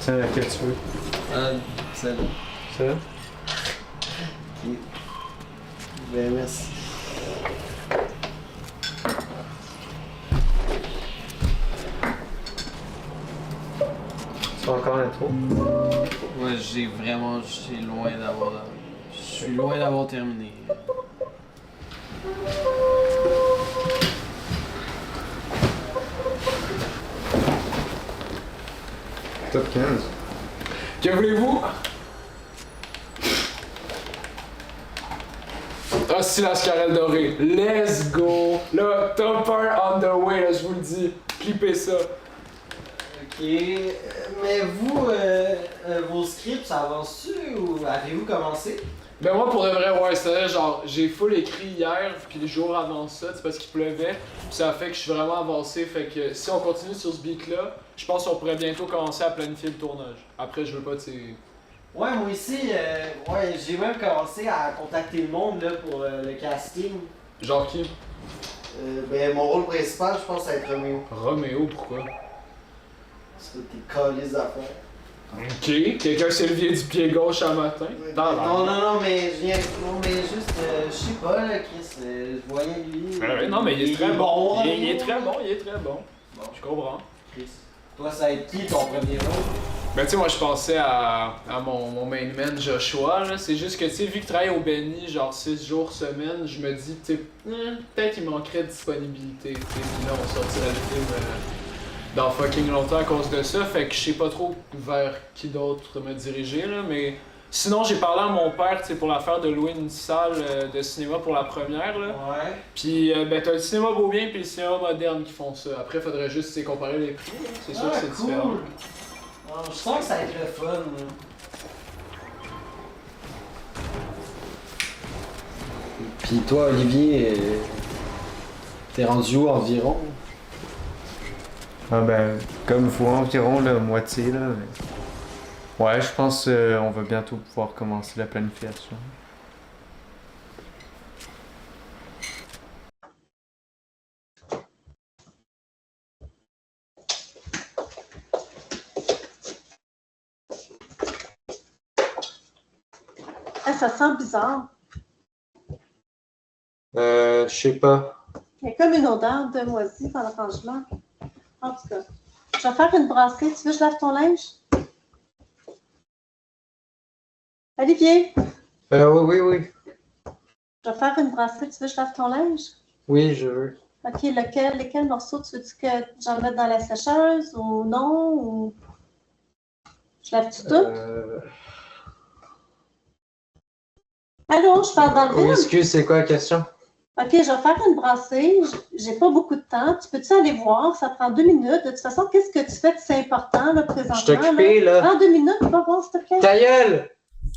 C'est laquelle tu veux? Celle-là. Celle-là? Ok. Ben, merci. C'est encore l'intro? Ouais, j'ai loin d'avoir... Je suis loin d'avoir terminé. Top 15. Que voulez-vous? Ah, si, la scarelle dorée. Let's go! Là, top 1 on the way, là, je vous le dis. Clippez ça. Ok, mais vous, vos scripts, ça avance-tu ou avez-vous commencé? Ben moi, pour de vrai, ouais, c'est genre, j'ai full écrit hier, puis les jours avant ça, c'est parce qu'il pleuvait, puis ça fait que je suis vraiment avancé, fait que si on continue sur ce beat-là, je pense qu'on pourrait bientôt commencer à planifier le tournage. Après, je veux pas, tu sais... Ouais, moi aussi, ouais, j'ai même commencé à contacter le monde là, pour le casting. Genre qui? Ben, mon rôle principal, je pense, ça va être Roméo. Roméo, pourquoi? C'est tes calices d'affaires. Ok, quelqu'un s'est levé du pied gauche un matin. Non, mais je viens. Non, mais juste, je sais pas, là, Chris, je voyais lui. Non, mais il est très bon. Roméo. Il est très bon, il est très bon. Je comprends. Chris. Toi, ça va être qui ton premier rôle? Ben tu sais, moi je pensais à mon main man Joshua, là. C'est juste que tu sais, vu que je travaille au Benny genre 6 jours semaine, je me dis, tu sais, peut-être il manquerait de disponibilité. Tu sais, là on sortirait le film dans fucking longtemps à cause de ça, fait que je sais pas trop vers qui d'autre me diriger, là, mais... Sinon, j'ai parlé à mon père, tu sais, pour l'affaire de louer une salle de cinéma pour la première, là. Ouais. Puis, ben, t'as le cinéma Beaubien puis le cinéma moderne qui font ça. Après, faudrait juste, tu sais, comparer les prix, là. C'est sûr que c'est cool. différent. Non, je sens que ça va être le fun, là. Puis toi, Olivier, t'es rendu où environ? Ah ben, comme vous, environ la moitié, là. Mais... Ouais, je pense qu'on va bientôt pouvoir commencer la planification. Ça sent bizarre. Je sais pas. Il y a comme une odeur de moisi dans le rangement. En tout cas, je vais faire une brasserie. Tu veux que je lave ton linge? Olivier, Oui. je vais faire une brasserie. Tu veux que je lave ton linge? Oui, je veux. Ok, lesquels morceaux tu veux-tu que j'en mette dans la sécheuse ou non? Ou... Je lave-tu tout? Allô, je parle dans le vide? Excuse, c'est quoi la question? Ok, je vais faire une brassée. J'ai pas beaucoup de temps. Tu peux-tu aller voir? Ça prend 2 minutes. De toute façon, qu'est-ce que tu fais que c'est important, là, présentement? Je suis occupé, là. Prends 2 minutes, va voir, s'il te plaît. Ta gueule!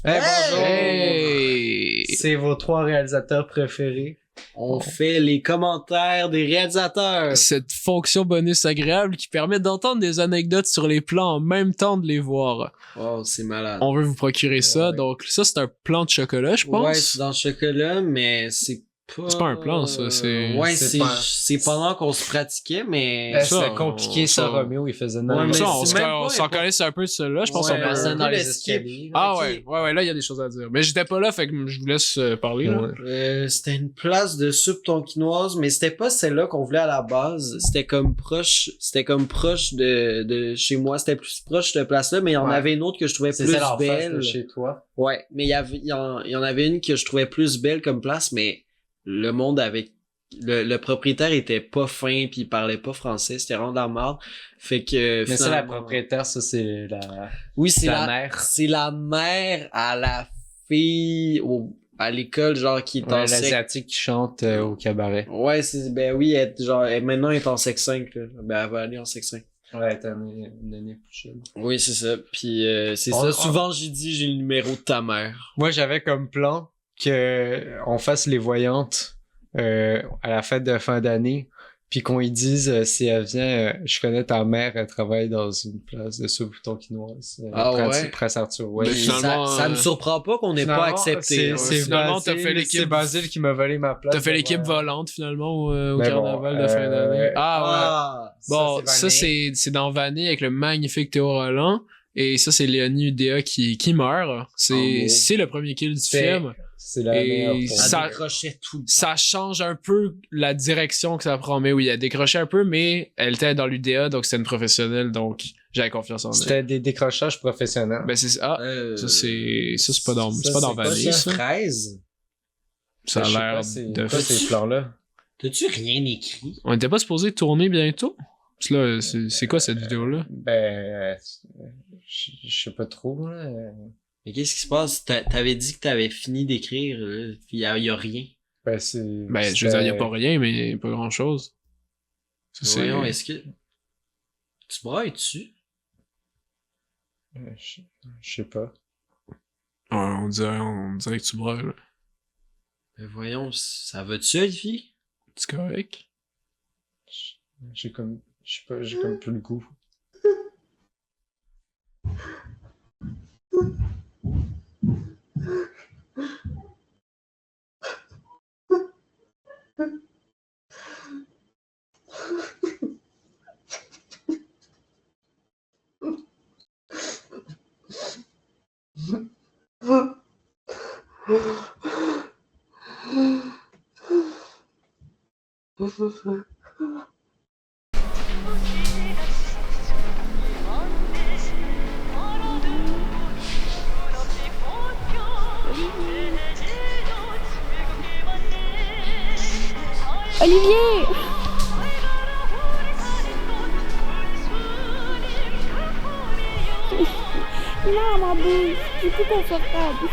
Bonjour! Hey! C'est vos 3 réalisateurs préférés. On fait les commentaires des réalisateurs. Cette fonction bonus agréable qui permet d'entendre des anecdotes sur les plans en même temps de les voir. Oh, c'est malade. On veut vous procurer ça. Donc ça, c'est un plan de chocolat, je pense. Ouais, c'est dans le chocolat, mais c'est pas... C'est pas un plan, ça. C'est... Ouais, c'est c'est pendant qu'on se pratiquait, mais... C'était compliqué, ça, Roméo, il faisait Ouais, mais ça, on s'en connaissait un peu de cela. Je pense qu'on passait dans les escaliers. Ah ouais, là, il y a des choses à dire. Mais j'étais pas là, fait que je vous laisse parler. Là. C'était une place de soupe tonkinoise, mais c'était pas celle-là qu'on voulait à la base. C'était comme proche de chez moi. C'était plus proche de cette place-là, mais il y en avait une autre que je trouvais plus belle. Chez toi. Ouais, mais il y en avait une que je trouvais plus belle comme place, mais le monde avec le propriétaire était pas fin puis il parlait pas français, c'était vraiment de la merde. Fait que mais ça, la propriétaire, ça c'est la... Oui, c'est la mère. C'est la mère à la fille à l'école, genre, qui est en l'asiatique qui chante au cabaret. Ouais, maintenant elle est en sec 5, là. Ben, elle va aller en sec 5. Ouais, t'as une année plus jeune. Oui, c'est ça. Puis c'est ça. Souvent, j'ai le numéro de ta mère. Moi, j'avais comme plan que on fasse les voyantes à la fête de fin d'année, puis qu'on lui dise si elle vient, je connais ta mère, elle travaille dans une place de soupe tonkinoise. Presse Arthur. Ouais. Ça me surprend pas qu'on n'ait pas accepté. Finalement, t'as fait l'équipe. C'est Basile qui m'a volé ma place. T'as fait l'équipe volante finalement au carnaval de fin d'année. Bon, ça c'est dans Vanille avec le magnifique Théo Roland. Et ça, c'est Léonie Udea qui meurt. C'est le premier kill du film. C'est la meilleure. Ça change un peu la direction que ça prend. Mais oui, elle décrochait un peu, mais elle était dans l'UDA, donc c'était une professionnelle, donc j'avais confiance en elle. C'était des décrochages professionnels. Ben c'est ça. Ça c'est pas dans Vanille. Ça 13. Ça a l'air de ces plans-là. T'as-tu rien écrit? On était pas supposé tourner bientôt? Puis là, c'est quoi cette vidéo-là? Ben, je sais pas trop, là. Mais qu'est-ce qui se passe? T'avais dit que t'avais fini d'écrire, puis y a rien. Ben, je veux dire, y a pas rien, mais pas grand-chose. Voyons, est-ce que... Tu brailles-tu? Je sais pas. Ouais, on dirait que tu brailles, là. Ben voyons, ça va-tu, Olivier? C'est correct? J'ai comme... Je sais pas, j'ai comme plus le goût. Olivier! Il est dans ma bouche, c'est plus confortable.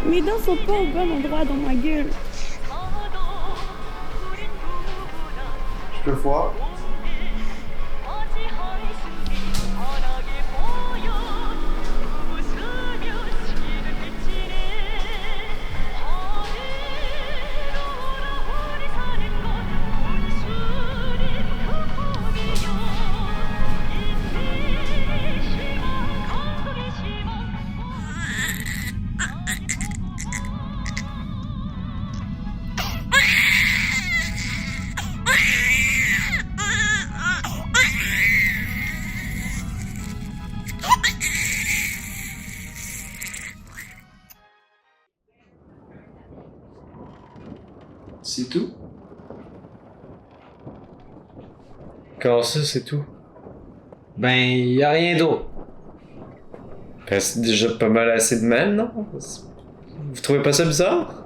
Mes dents sont pas au bon endroit dans ma gueule. Je peux voir? C'est tout? Comment ça, c'est tout? Ben, y a rien d'autre. Ben, c'est déjà pas mal assez de même, non? Vous trouvez pas ça bizarre?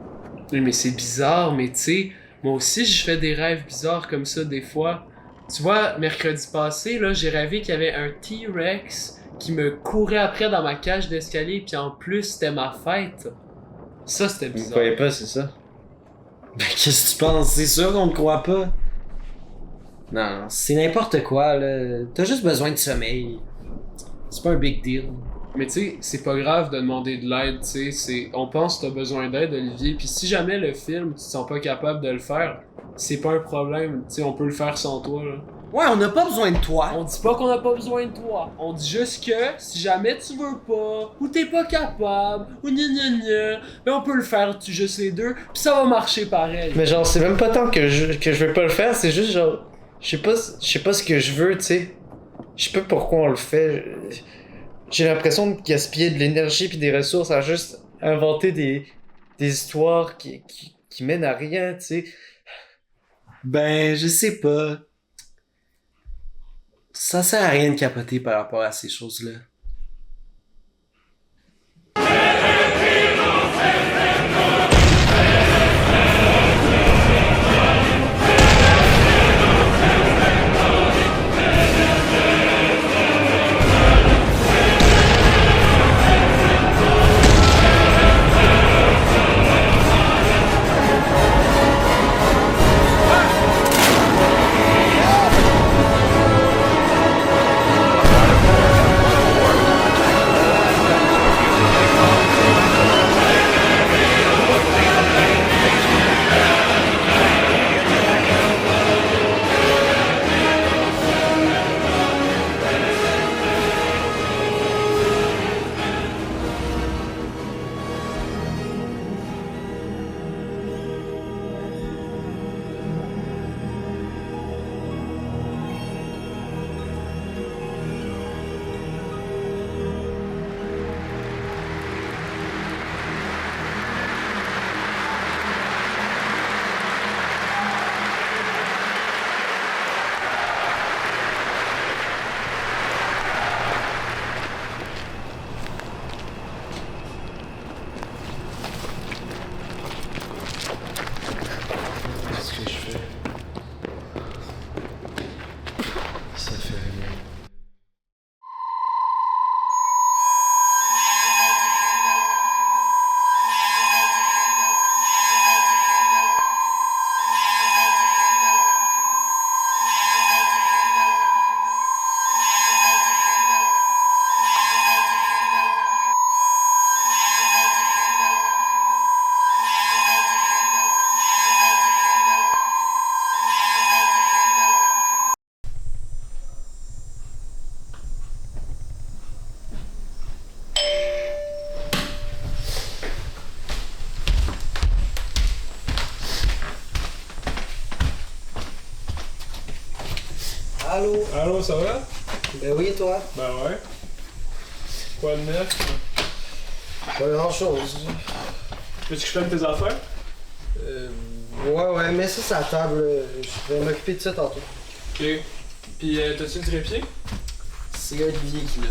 Oui, mais c'est bizarre, mais tu sais, moi aussi, je fais des rêves bizarres comme ça des fois. Tu vois, mercredi passé, là, j'ai rêvé qu'il y avait un T-Rex qui me courait après dans ma cage d'escalier, puis en plus, c'était ma fête. Ça, c'était bizarre. Vous croyez pas, c'est ça? Ben, qu'est-ce que tu penses? C'est sûr qu'on ne croit pas. Non, c'est n'importe quoi, là. T'as juste besoin de sommeil. C'est pas un big deal. Mais tu sais, c'est pas grave de demander de l'aide, tu sais. On pense que t'as besoin d'aide, Olivier. Puis si jamais le film, tu te sens pas capable de le faire, c'est pas un problème. Tu sais, on peut le faire sans toi, là. Ouais, on n'a pas besoin de toi. On dit pas qu'on n'a pas besoin de toi. On dit juste que si jamais tu veux pas, ou t'es pas capable, ou gna, ben on peut le faire juste les deux, pis ça va marcher pareil. Mais genre, c'est même pas tant que je veux pas le faire, c'est juste genre... Je sais pas ce que je veux, tu sais. Je sais pas pourquoi on le fait. J'ai l'impression de gaspiller de l'énergie pis des ressources à juste inventer des histoires qui mènent à rien, tu sais. Ben, je sais pas. Ça sert à rien de capoter par rapport à ces choses-là. Allô, ça va? Ben oui, toi? Ben ouais. Quoi de neuf? Pas grand chose. Veux-tu que je prenne tes affaires? Ouais, mets ça sur la table. Je vais m'occuper de ça tantôt. Ok. Puis, t'as-tu le trépied? C'est Olivier qui l'a.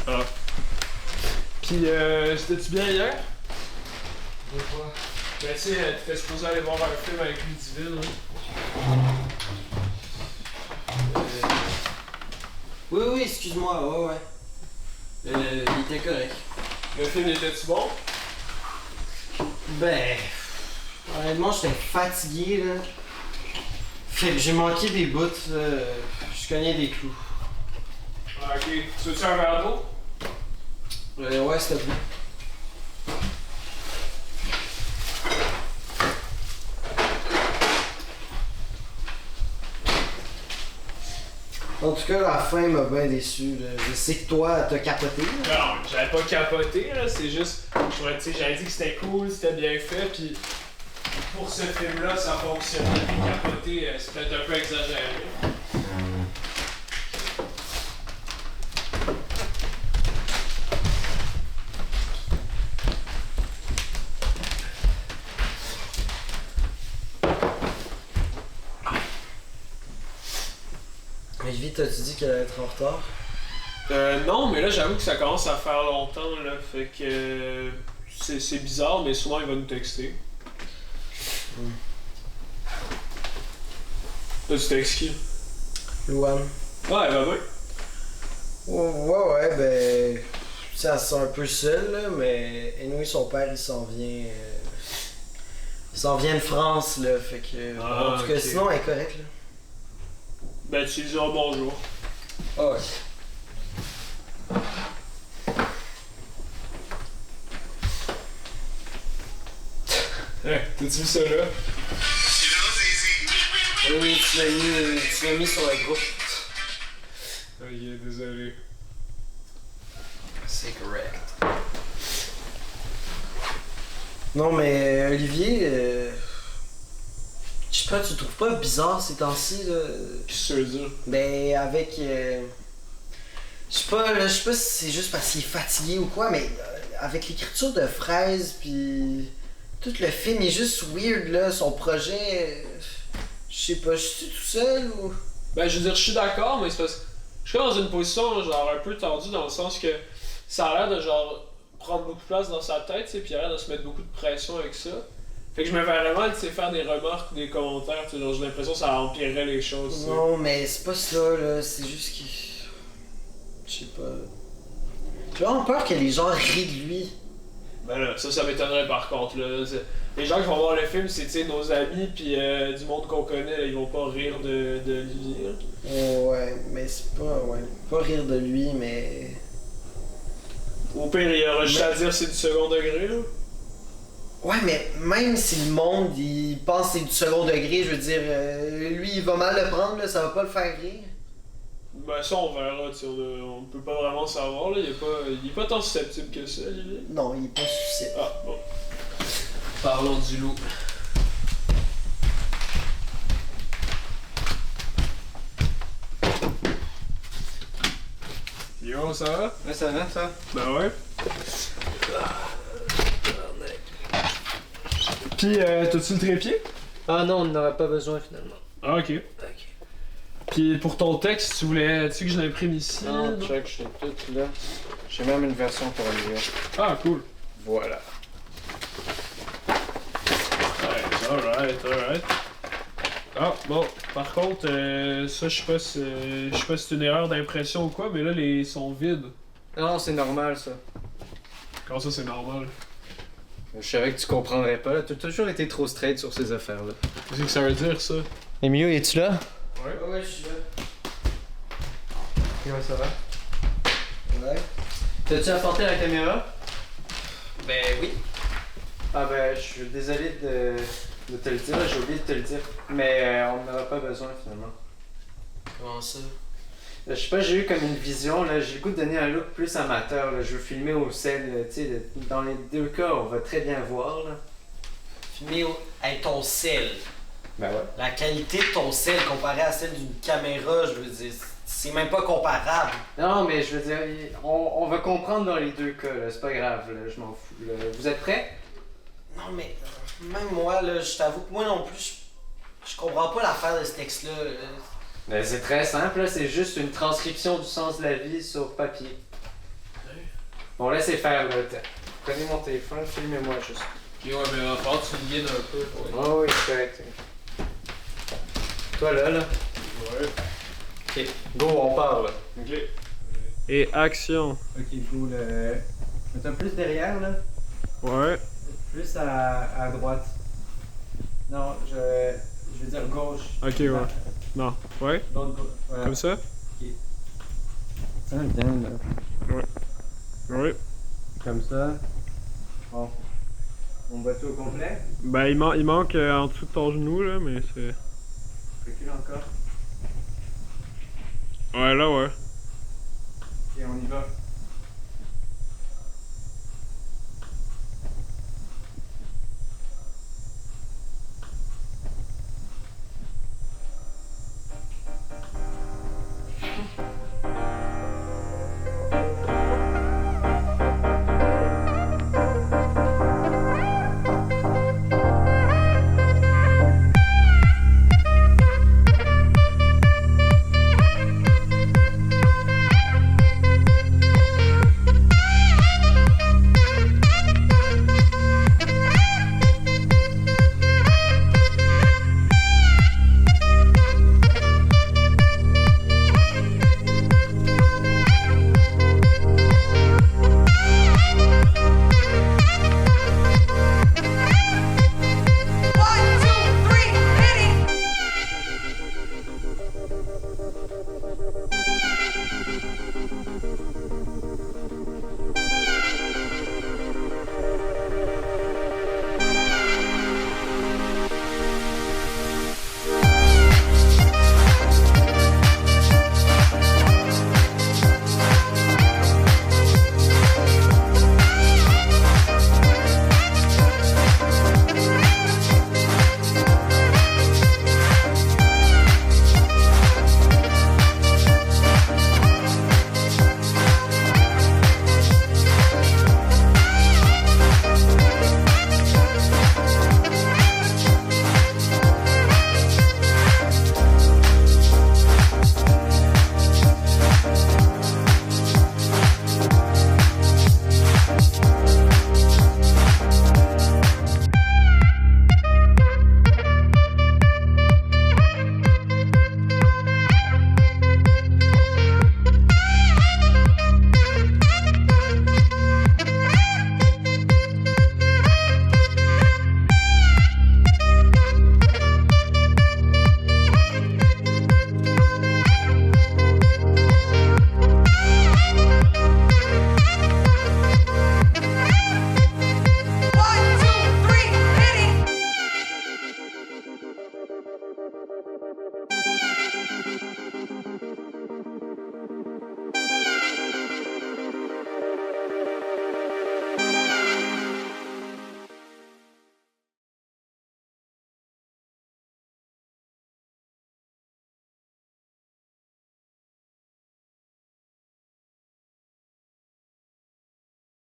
Ah. Puis, c'était-tu bien hier? De quoi? Ben, tu sais, t'étais supposé aller voir un film avec Ludivine, hein? Oui, excuse-moi, ouais. Il était correct. Le film était-tu bon? Ben, honnêtement, j'étais fatigué, là. Fait que j'ai manqué des bouts, je cognais des clous. Ah, ok. Tu veux-tu un verre d'eau? Ouais, s'il te plaît. En tout cas, la fin m'a bien déçu. Là. Je sais que toi, t'as capoté. Là. Non, j'avais pas capoté, là. C'est juste, j'avais dit que c'était cool, c'était bien fait, puis pour ce film-là, ça fonctionnait. Puis capoter, c'est peut-être un peu exagéré. Olivier, t'as-tu dit qu'elle allait être en retard? Non, mais là, j'avoue que ça commence à faire longtemps, là. Fait que c'est bizarre, mais souvent il va nous texter. Là, tu textes qui? Louane. Ouais, elle va bien. Ouais, ben. Tu sais, elle se sent un peu seule, là, mais. Anyway, son père, il s'en vient. Il s'en vient de France, là. Fait que. En tout cas, sinon, elle est correcte, là. Ben, tu lui diras bonjour. Ah ouais. Hey, t'as-tu vu ça là? Oui, tu l'as mis sur le groupe. Ok, désolé. C'est correct. Non, mais Olivier, je sais pas, tu trouves pas bizarre ces temps-ci, là? Qu'est-ce que tu veux dire? Ben, avec. Je sais pas si c'est juste parce qu'il est fatigué ou quoi, mais avec l'écriture de Fraise, puis tout le film est juste weird, là. Son projet. Je sais pas, je suis tout seul ou. Ben, je veux dire, je suis d'accord, mais c'est parce que je suis dans une position, genre, un peu tendue dans le sens que ça a l'air de, genre, prendre beaucoup de place dans sa tête, tu sais, puis il a l'air de se mettre beaucoup de pression avec ça. Fait que je me fais vraiment, tu sais, faire des remarques ou des commentaires, tu sais, genre, j'ai l'impression que ça empirerait les choses. Non, mais c'est pas ça, là. C'est juste qu'il. Je sais pas. J'ai vraiment peur que les gens rient de lui. Ben là, ça m'étonnerait par contre, là. Les gens qui vont voir le film, c'est, tu sais, nos amis, puis du monde qu'on connaît, là, ils vont pas rire de Olivier, là. Ouais, mais c'est pas. Ouais. Pas rire de lui, mais. Au pire, il y aura juste à dire c'est du second degré, là. Ouais, mais même si le monde, il pense que c'est du second degré, je veux dire, lui, il va mal le prendre, là, ça va pas le faire rire. Ben ça, on verra, tu sais, on peut pas vraiment savoir, là, il est pas tant susceptible que ça, Olivier. Non, il est pas susceptible. Ah, bon. Parlons du loup. Yo, ça va? Ouais, ça va, ça? Ben ouais. Pis, t'as-tu le trépied? Ah non, on n'en aurait pas besoin finalement. Ah, ok. Pis pour ton texte, tu sais que je l'imprime ici? Non, check, je l'ai tout là. J'ai même une version pour lui. Ah, cool. Voilà. Alright. Ah, bon, par contre, ça, je sais pas si c'est une erreur d'impression ou quoi, mais là, ils sont vides. Non, c'est normal ça. Comment ça, c'est normal? Je savais que tu comprendrais pas, là. T'as toujours été trop straight sur ces affaires-là. Qu'est-ce que ça veut dire, ça? Emilio, es-tu là? Ouais, je suis là. Comment ça va? Ouais. T'as-tu apporté la caméra? Ben oui. Ah ben, je suis désolé de te le dire, j'ai oublié de te le dire. Mais on n'en aura pas besoin finalement. Comment ça? Je sais pas, j'ai eu comme une vision, là, j'ai le goût de donner un look plus amateur, là. Je veux filmer au sel, tu sais, dans les deux cas, on va très bien voir, là. Filmer avec ton sel. Ben ouais. La qualité de ton sel comparée à celle d'une caméra, je veux dire, C'est même pas comparable. Non, mais je veux dire, on va comprendre dans les deux cas, là. C'est pas grave, là. Je m'en fous. Là. Vous êtes prêts? Non, mais même moi, là, je t'avoue que moi non plus, je comprends pas l'affaire de ce texte-là. Ben, c'est très simple, là. C'est juste une transcription du sens de la vie sur papier. Bon, laissez faire, là. Prenez mon téléphone, filmez-moi juste. Ok, ouais, mais va falloir que tu me guides un peu. Ouais. Oh oui, c'est correct. Toi, là. Ouais. Ok, go, on parle. Ok. Et action. Ok, go, le... T'es plus derrière, là? Ouais. Plus à droite. Non, je veux dire gauche. Ok, ouais. Non, ouais. Voilà. Comme ça? Ok. Ça, bien, là. Ouais. Ouais. Comme ça. Bon. On bat tout au complet? Ben, il manque en dessous de ton genou, là, mais c'est... Recule encore. Ouais, là, ouais. Ok, on y va.